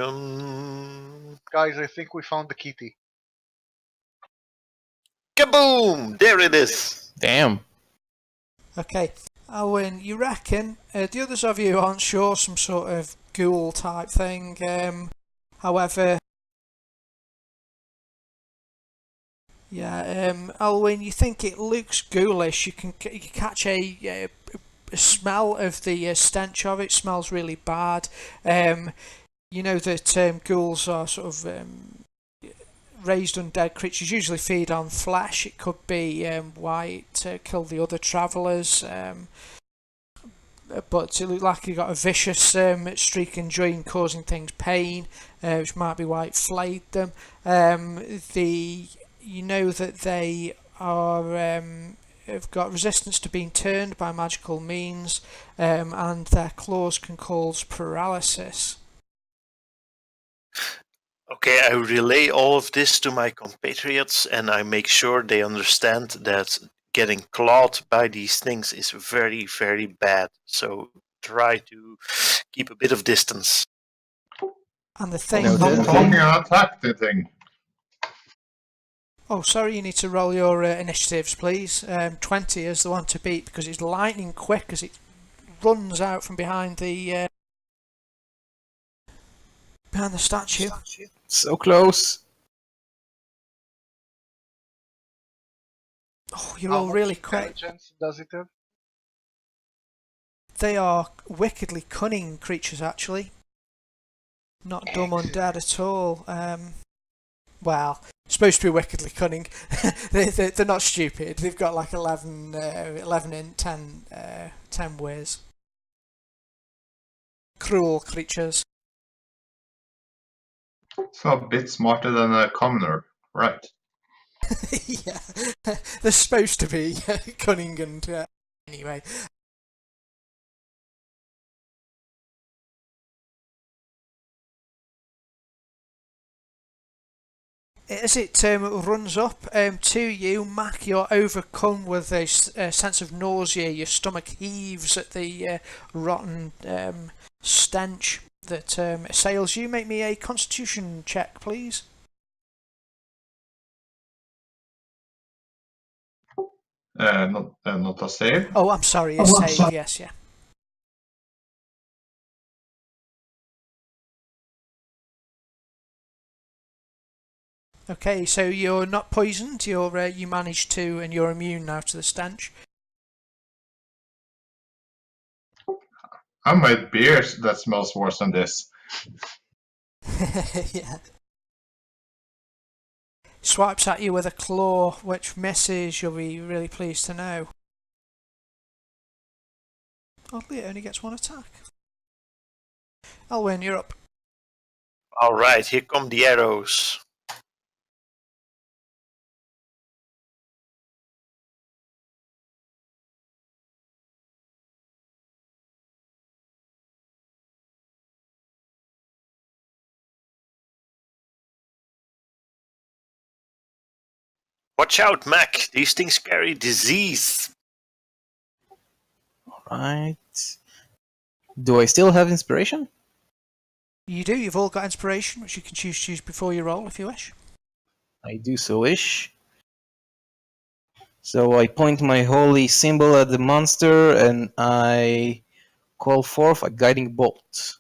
Guys, I think we found the kitty.
Kaboom! There it is.
Damn.
Okay, Owen, you reckon the others of you aren't sure, some sort of ghoul type thing. However, yeah, Alwyn, you think it looks ghoulish. You can catch a smell of the stench of it. Smells really bad. You know that ghouls are sort of raised undead creatures. Usually feed on flesh. It could be why it killed the other travellers. But it looked like it got a vicious streak in joy, causing things pain, which might be why it flayed them. You know that they are have got resistance to being turned by magical means, and their claws can cause paralysis.
Okay, I relay all of this to my compatriots, and I make sure they understand that getting clawed by these things is very, very bad. So try to keep a bit of distance.
And the thing.
Stop talking and attack the thing.
Oh, sorry, you need to roll your initiatives, please. 20 is the one to beat because it's lightning quick as it runs out from behind the statue.
So close.
Oh, you're all really quick.
Intelligence does it have?
They are wickedly cunning creatures, actually. Not dumb undead at all. Well, supposed to be wickedly cunning. They're not stupid. They've got like 11 in 10 whiz. Cruel creatures.
So a bit smarter than a commoner, right?
Yeah, they're supposed to be cunning and anyway. As it runs up to you, Mac, you're overcome with a sense of nausea. Your stomach heaves at the rotten stench that assails you. Make me a constitution check, please.
Not a save.
Oh, I'm sorry, a save, yes, yeah. Okay, so you're not poisoned. You managed to, and you're immune now to the stench.
I made beer that smells worse than this.
Yeah. Swipes at you with a claw, which misses. You'll be really pleased to know. Oddly, it only gets one attack. Alwyn, you're up.
Alright, here come the arrows. Watch out, Mac. These things carry disease.
Right. Do I still have inspiration?
You do. You've all got inspiration, which you can choose before you roll if you wish.
I do so wish. So I point my holy symbol at the monster and I call forth a guiding bolt.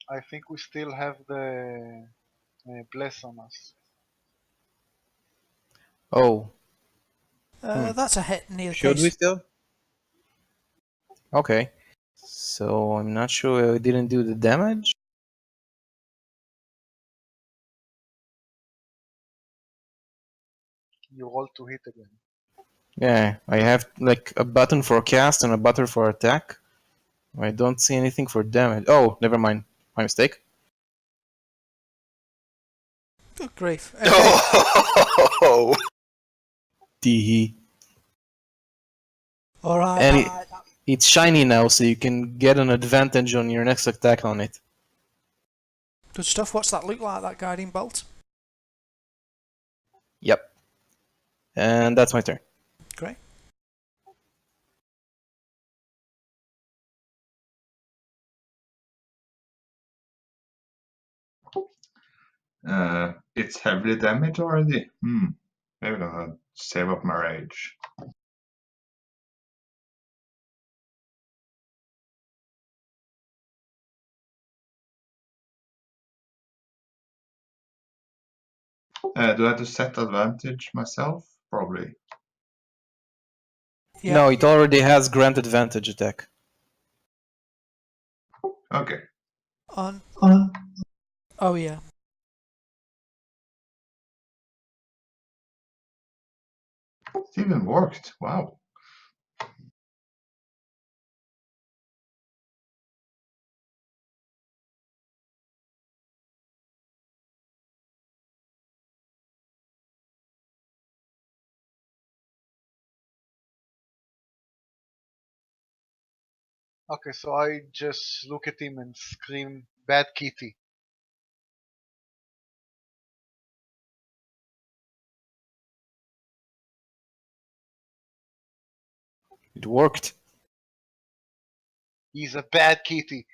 I think we still have the bless on us.
Oh,
That's a hit in either
should we
case.
still? Okay. So I'm not sure I didn't do the damage.
You roll to hit again.
Yeah, I have like a button for cast and a button for attack. I don't see anything for damage. Oh, never mind. My mistake.
Good grief. Okay.
Oh,
Tee.
Alright.
And it's shiny now, so you can get an advantage on your next attack on it.
Good stuff. What's that look like, that guiding bolt?
Yep. And that's my turn.
Great.
It's heavily damaged already. Maybe I'll save up my rage. Do I have to set advantage myself? Probably.
Yeah.
No, it already has grant advantage attack.
Okay.
On. Oh, yeah.
It even worked. Wow.
Okay, so I just look at him and scream, "Bad kitty!"
It worked.
He's a bad kitty.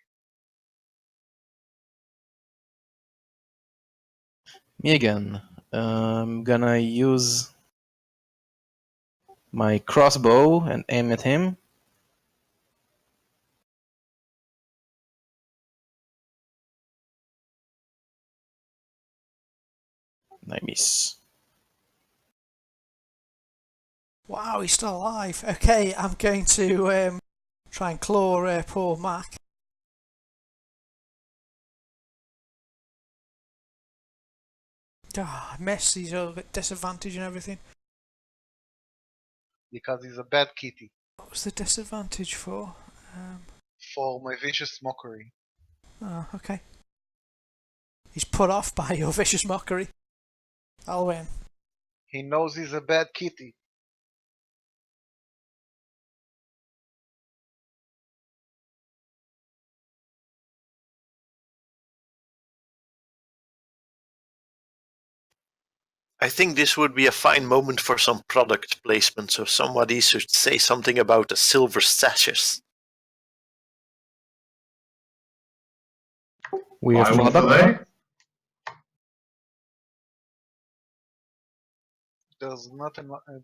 Me again. I'm gonna use my crossbow and aim at him. I miss.
Wow, he's still alive. Okay, I'm going to try and claw poor Mac. Ah, I missed. He's all at disadvantage and everything.
Because he's a bad kitty.
What was the disadvantage for?
For my vicious mockery.
Oh, okay. He's put off by your vicious mockery. I'll win.
He knows he's a bad kitty.
I think this would be a fine moment for some product placement, so somebody should say something about the silver sashes.
We have
I will
product.
delay.
There's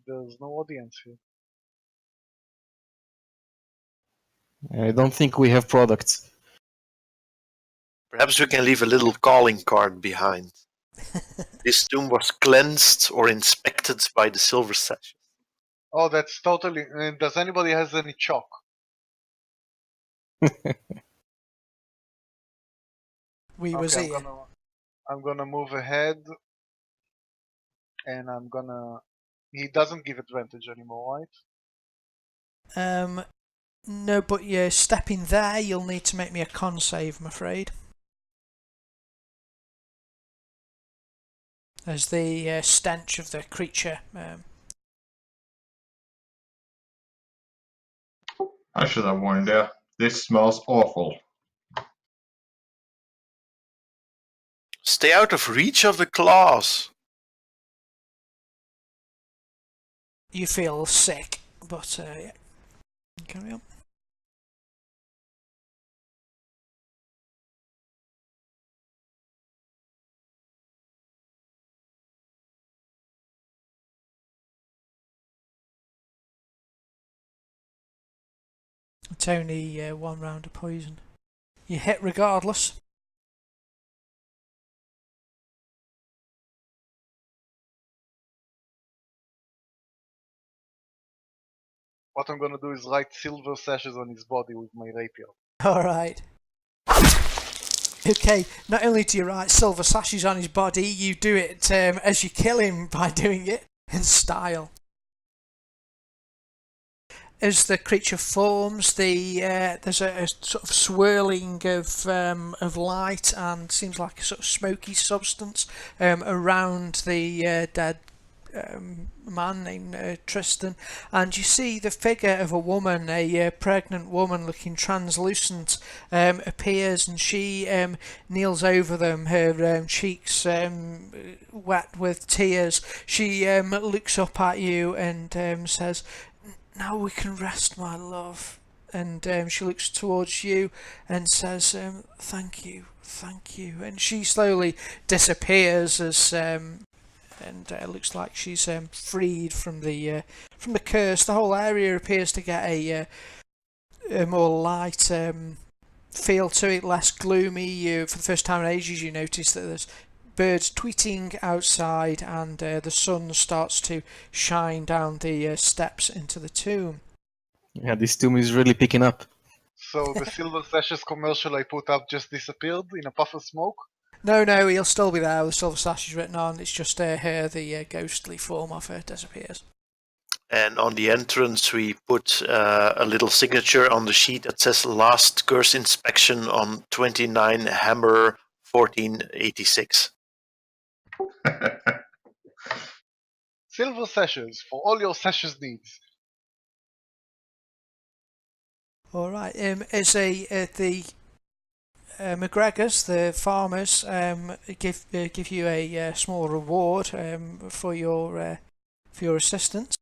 there's no audience here.
I don't think we have products.
Perhaps we can leave a little calling card behind. This tomb was cleansed or inspected by the silver sashes.
Oh, that's totally. Does anybody has any chalk?
We was
Okay,
here.
I'm gonna move ahead, and I'm gonna. He doesn't give advantage anymore, right?
No, but you're stepping there. You'll need to make me a con save, I'm afraid. As the stench of the creature.
I should have warned you. This smells awful.
Stay out of reach of the claws.
You feel sick, but yeah. Carry on. It's only one round of poison. You hit regardless.
what I'm gonna do is write silver sashes on his body with my rapier.
Alright. Okay, not only do you write silver sashes on his body, you do it as you kill him by doing it in style. As the creature forms, there's a sort of swirling of light and seems like a sort of smoky substance around the dead man named Tristan, and you see the figure of a woman, a pregnant woman looking translucent, appears, and she kneels over them, her cheeks wet with tears. She looks up at you and says, "Now we can rest, my love." And she looks towards you and says, thank you. And she slowly disappears as and it looks like she's freed from the curse. The whole area appears to get a more light feel to it, less gloomy. For the first time in ages, you notice that there's birds tweeting outside, and the sun starts to shine down the steps into the tomb.
Yeah, this tomb is really picking up.
So the silver sashes commercial I put up just disappeared in a puff of smoke?
No, he'll still be there with silver sashes written on. It's just her, the ghostly form of her, disappears.
And on the entrance, we put a little signature on the sheet that says "Last Curse Inspection on 29 Hammer 1486."
Silver sashes for all your sashes needs.
All right. As the McGregors, the farmers, give you a small reward for your assistance,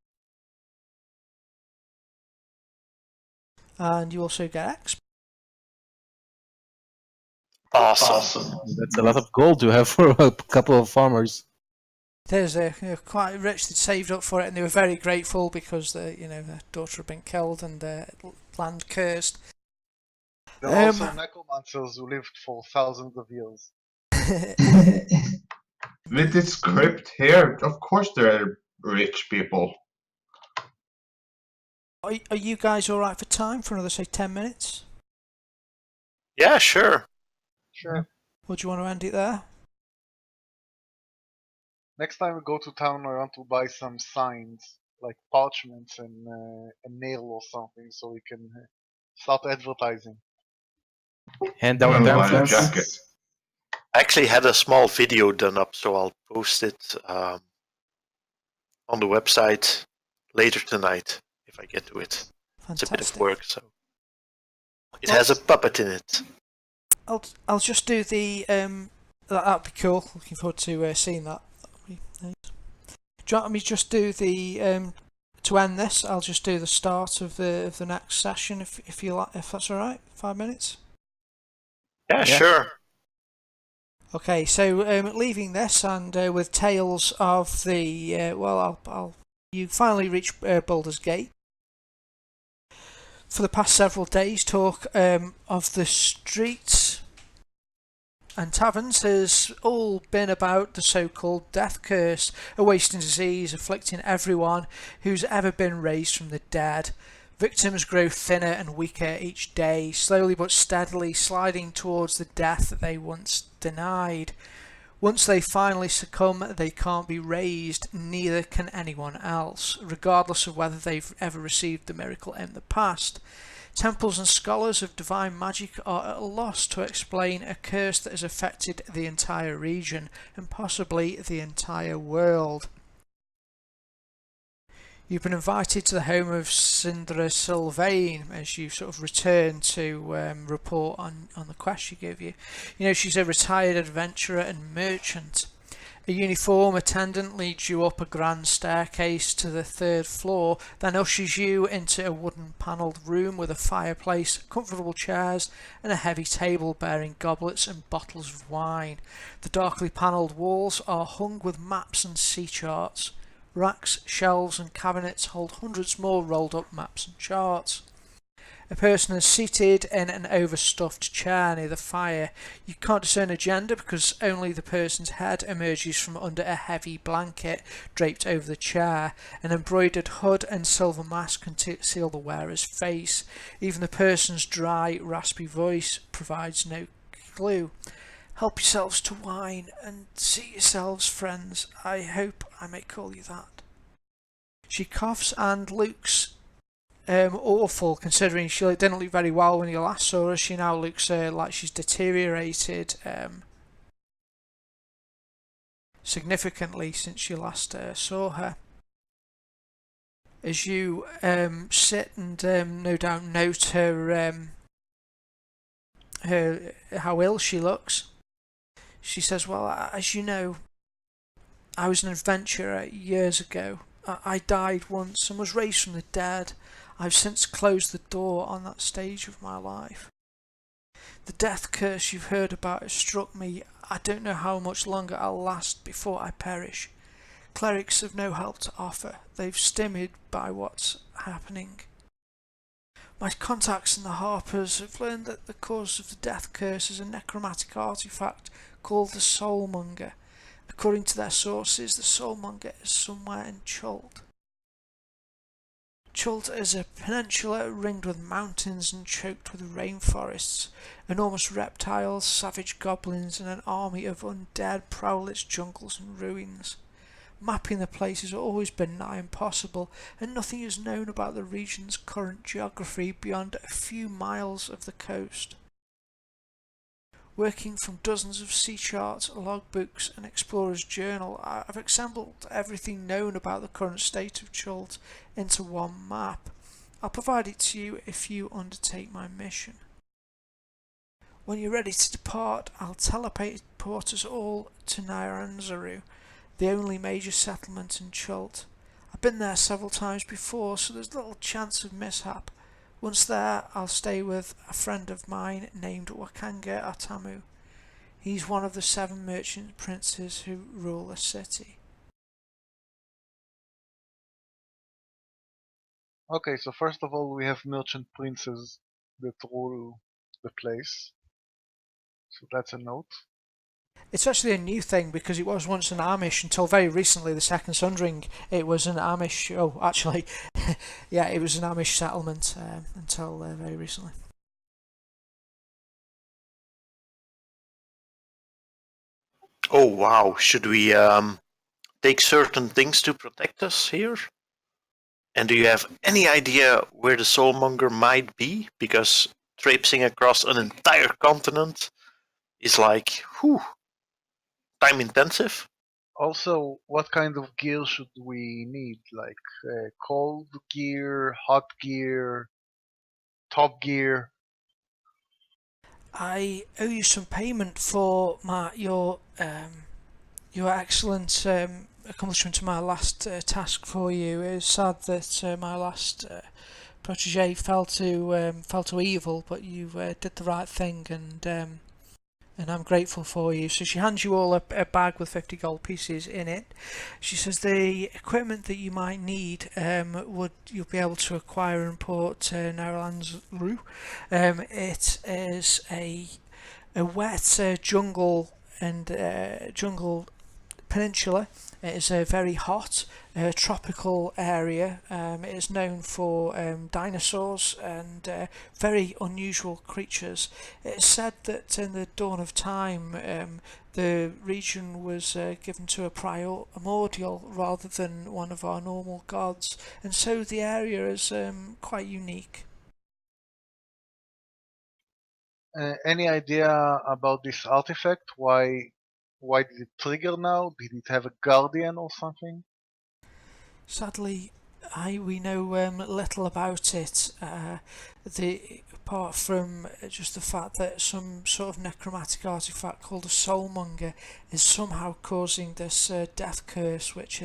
and you also get XP.
Awesome.
That's a lot of gold to have for a couple of farmers.
There's quite rich. They saved up for it, and they were very grateful because their daughter had been killed and land cursed.
There are also necromancers who lived for thousands of years.
With this script here, of course there are rich people.
Are you guys all right for time for another, say, 10 minutes?
Yeah, sure.
Sure.
Or do you want to end it there?
Next time we go to town, I want to buy some signs, like parchments and a nail or something, so we can start advertising.
Hand down
Well, buy a
pamphlets.
jacket.
I actually had a small video done up, so I'll post it on the website later tonight if I get to it. It's a bit of
Fantastic.
work, so it has a puppet in it.
I'll just do the that'd be cool. Looking forward to seeing that. That'd be nice. Do you want me to just do the to end this? I'll just do the start of the next session if you like, if that's all right. 5 minutes.
Yeah, sure.
Okay, so leaving this and with tales of the you finally reach Baldur's Gate. For the past several days, talk of the streets and taverns has all been about the so-called death curse, a wasting disease afflicting everyone who's ever been raised from the dead. Victims grow thinner and weaker each day, slowly but steadily sliding towards the death that they once denied. Once they finally succumb, they can't be raised, neither can anyone else, regardless of whether they've ever received the miracle in the past. Temples and scholars of divine magic are at a loss to explain a curse that has affected the entire region, and possibly the entire world. You've been invited to the home of Sindra Sylvain as you sort of return to report on the quest she gave you. You know, she's a retired adventurer and merchant. A uniform attendant leads you up a grand staircase to the 3rd floor, then ushers you into a wooden panelled room with a fireplace, comfortable chairs, and a heavy table bearing goblets and bottles of wine. The darkly panelled walls are hung with maps and sea charts. Racks, shelves and cabinets hold hundreds more rolled up maps and charts. A person is seated in an overstuffed chair near the fire. You can't discern a gender because only the person's head emerges from under a heavy blanket draped over the chair. An embroidered hood and silver mask conceal the wearer's face. Even the person's dry, raspy voice provides no clue. Help yourselves to wine and seat yourselves, friends. I hope I may call you that. She coughs and looks awful, considering she didn't look very well when you last saw her. She now looks like she's deteriorated significantly since you last saw her. As you sit and no doubt note her how ill she looks, she says, well, as you know, I was an adventurer years ago. I died once and was raised from the dead. I've since closed the door on that stage of my life. The death curse you've heard about has struck me. I don't know how much longer I'll last before I perish. Clerics have no help to offer. They've stymied by what's happening. My contacts in the Harpers have learned that the cause of the death curse is a necromantic artifact called the Soulmonger. According to their sources, the Soulmonger is somewhere in Chult. Chult is a peninsula ringed with mountains and choked with rainforests. Enormous reptiles, savage goblins, and an army of undead prowl its jungles and ruins. Mapping the place has always been nigh impossible, and nothing is known about the region's current geography beyond a few miles of the coast. Working from dozens of sea charts, logbooks, and explorer's journal, I've assembled everything known about the current state of Chult into one map. I'll provide it to you if you undertake my mission. When you're ready to depart, I'll teleport us all to Nairanzaru, the only major settlement in Chult. I've been there several times before, so there's little chance of mishap. Once there, I'll stay with a friend of mine named Wakanga Atamu. He's one of the 7 merchant princes who rule the city.
Okay, so first of all, we have merchant princes that rule the place. So that's a note.
It's actually a new thing because it was once an Amish until very recently, the Second Sundering, it was an Amish, yeah, it was an Amish settlement until very recently.
Oh wow, should we take certain things to protect us here? And do you have any idea where the Soulmonger might be? Because traipsing across an entire continent is like, time intensive.
Also, what kind of gear should we need? Like cold gear, hot gear, top gear?
I owe you some payment for your excellent accomplishment to my last task for you. It's sad that my last protege fell to evil, but you did the right thing, and I'm grateful for you. So she hands you all a bag with 50 gold pieces in it. She says the equipment that you might need you'll be able to acquire and import to Naralanzru. It is a wet jungle and jungle peninsula. It is a very hot tropical area. It is known for dinosaurs and very unusual creatures. It is said that in the dawn of time the region was given to a primordial rather than one of our normal gods, and so the area is quite unique.
Any idea about this artifact? Why did it trigger now? Did it have a guardian or something?
Sadly, we know little about it, apart from just the fact that some sort of necromantic artifact called a Soulmonger is somehow causing this death curse, which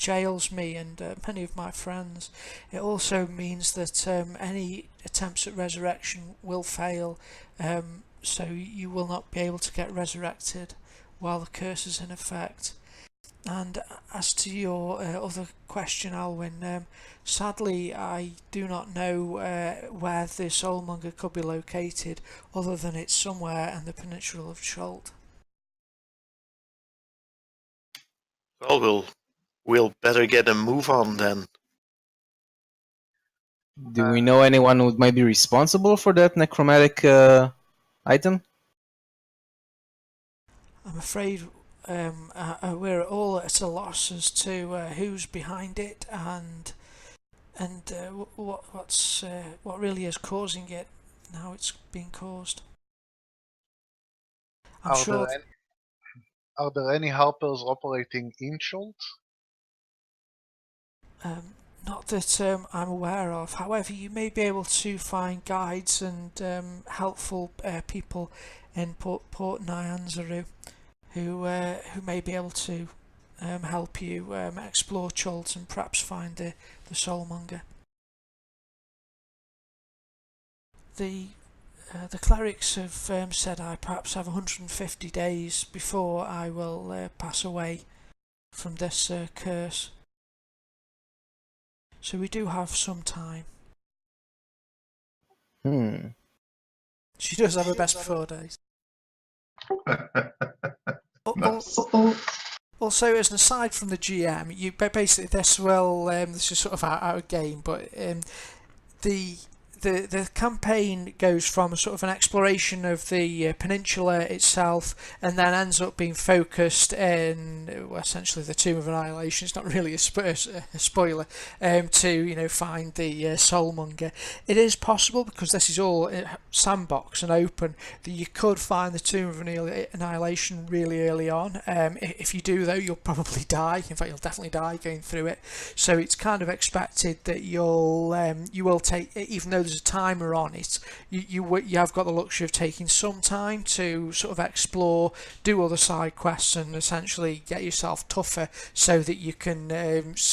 ails me and many of my friends. It also means that any attempts at resurrection will fail, so you will not be able to get resurrected while the curse is in effect. And as to your other question, Alwyn, sadly I do not know where the Soulmonger could be located, other than it's somewhere in the peninsula of Chult.
Well, we'll better get a move on then.
Do we know anyone who might be responsible for that necromantic item?
I'm afraid we're all at a loss as to who's behind it and what really is causing it, and how it's being caused. I'm sure.
Are there any helpers operating in Schult?
Not that I'm aware of. However, you may be able to find guides and helpful people in Port Nyanzaru who may be able to help you explore Chult and perhaps find the Soulmonger. The clerics have said I perhaps have 150 days before I will pass away from this curse. So we do have some time. She does have her best before days.
Nice.
Also, as an aside from the GM, you basically this is sort of our game, but the campaign goes from sort of an exploration of the peninsula itself, and then ends up being focused in essentially the Tomb of Annihilation. It's not really a spoiler to find the Soulmonger. It is possible, because this is all sandbox and open, that you could find the Tomb of Annihilation really early on. If you do, though, you'll probably die. In fact, you'll definitely die going through it. So it's kind of expected that you will take, even though there's a timer on it, you have got the luxury of taking some time to sort of explore, do other side quests, and essentially get yourself tougher so that you can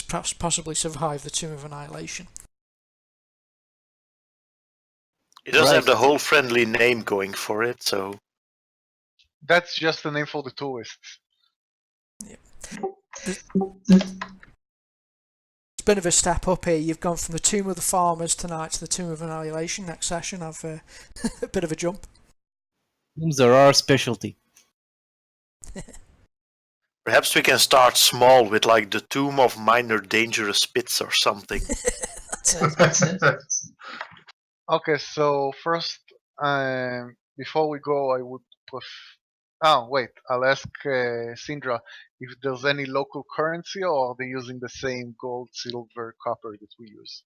perhaps possibly survive the Tomb of Annihilation.
It does have the whole friendly name going for it, so...
That's just a name for the tourists.
It's a bit of a step up here. You've gone from the Tomb of the Farmers tonight to the Tomb of Annihilation. Next session, I've a bit of a jump.
Tombs are our specialty.
Perhaps we can start small with like the Tomb of Minor Dangerous Pits or something.
That's it.
Okay, so first, before we go, I would wait, I'll ask Sindra if there's any local currency, or are they using the same gold, silver, copper that we use?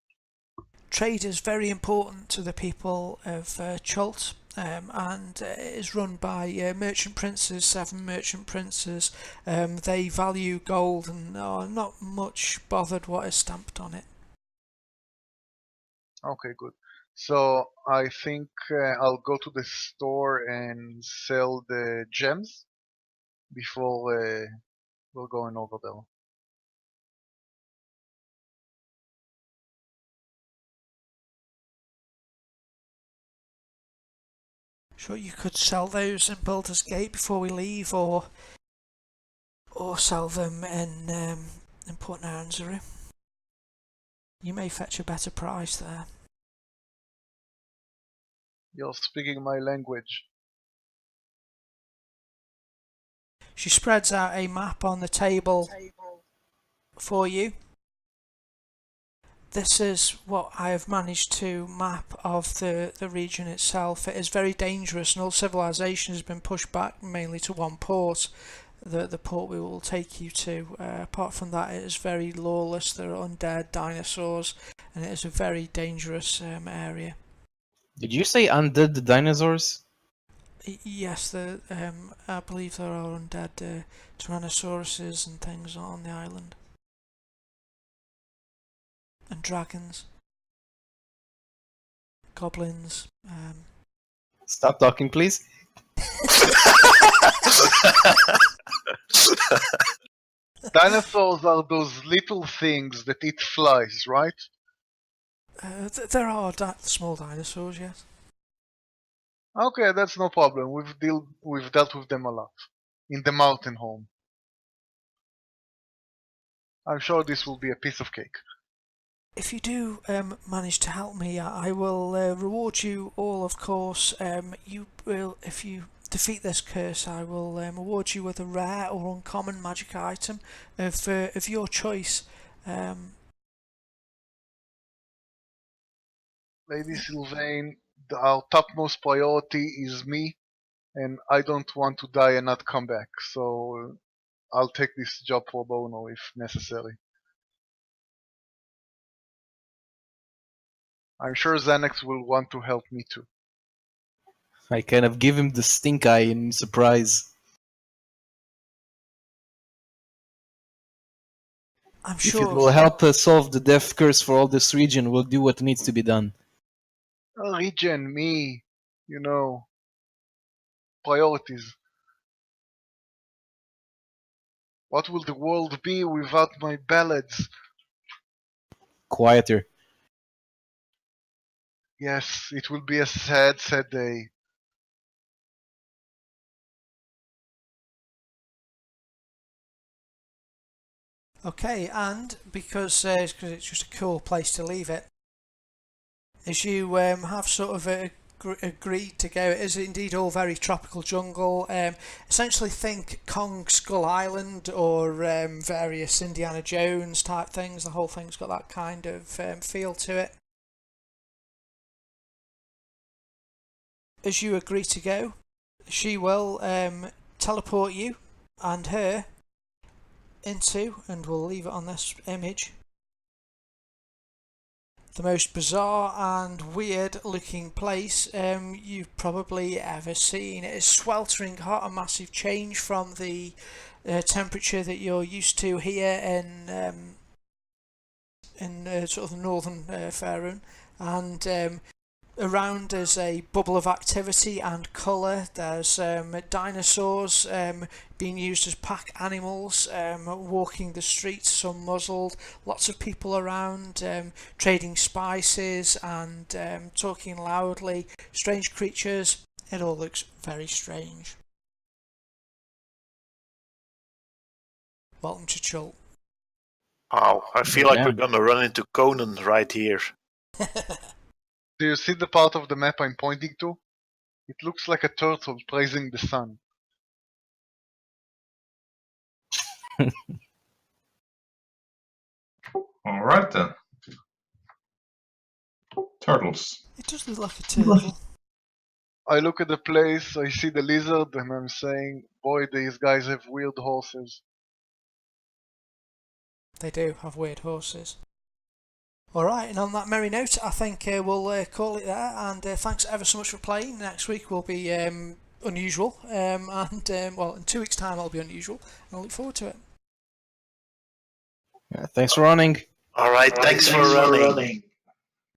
Trade is very important to the people of Chult, and it is run by merchant princes, 7 merchant princes. They value gold and are not much bothered what is stamped on it.
Okay, good. So I think I'll go to the store and sell the gems before we're going over there.
Sure, you could sell those in Baldur's Gate before we leave, or sell them in Port Nyanzaru. You may fetch a better price there.
You're speaking my language.
She spreads out a map on the table for you. This is what I have managed to map of the region itself. It is very dangerous, and all civilization has been pushed back mainly to one port, the port we will take you to. Apart from that, it is very lawless. There are undead, dinosaurs, and it is a very dangerous area.
Did you say undead dinosaurs?
Yes, I believe there are undead tyrannosauruses and things on the island. And dragons. Goblins.
Stop talking, please.
Dinosaurs are those little things that eat flies, right?
There are small dinosaurs, yes.
Okay, that's no problem. We've dealt with them a lot in the mountain home. I'm sure this will be a piece of cake.
If you do manage to help me, I will reward you all, of course. You will, if you defeat this curse, I will award you with a rare or uncommon magic item of your choice.
Lady Sylvain, our topmost priority is me, and I don't want to die and not come back. So I'll take this job pro bono if necessary. I'm sure Xanax will want to help me too.
I kind of give him the stink eye in surprise.
I'm
If it
sure.
will help us solve the death curse for all this region, we'll do what needs to be done.
Regen, me, you know, priorities. What will the world be without my ballads?
Quieter.
Yes, it will be a sad, sad day.
Okay, and because it's just a cool place to leave it, as you have sort of agreed to go, it is indeed all very tropical jungle. Essentially think Kong Skull Island or various Indiana Jones type things. The whole thing's got that kind of feel to it. As you agree to go, she will teleport you and her into, and we'll leave it on this image, the most bizarre and weird looking place you've probably ever seen. It is sweltering hot, a massive change from the temperature that you're used to here in sort of northern Faerun, and around is a bubble of activity and colour. There's dinosaurs being used as pack animals, walking the streets, some muzzled, lots of people around trading spices and talking loudly, strange creatures. It all looks very strange. Welcome to Chult.
Wow, I feel like
Yeah.
we're gonna run into Conan right here.
Do you see the part of the map I'm pointing to? It looks like a turtle praising the sun.
Alright then. Turtles.
It does look like a turtle.
I look at the place, I see the lizard, and I'm saying, boy, these guys have weird horses.
They do have weird horses. Alright, and on that merry note, I think we'll call it there, and thanks ever so much for playing. Next week will be unusual, and well, in 2 weeks' time it'll be unusual, and I look forward to it.
Yeah, thanks for running.
Alright, thanks for running.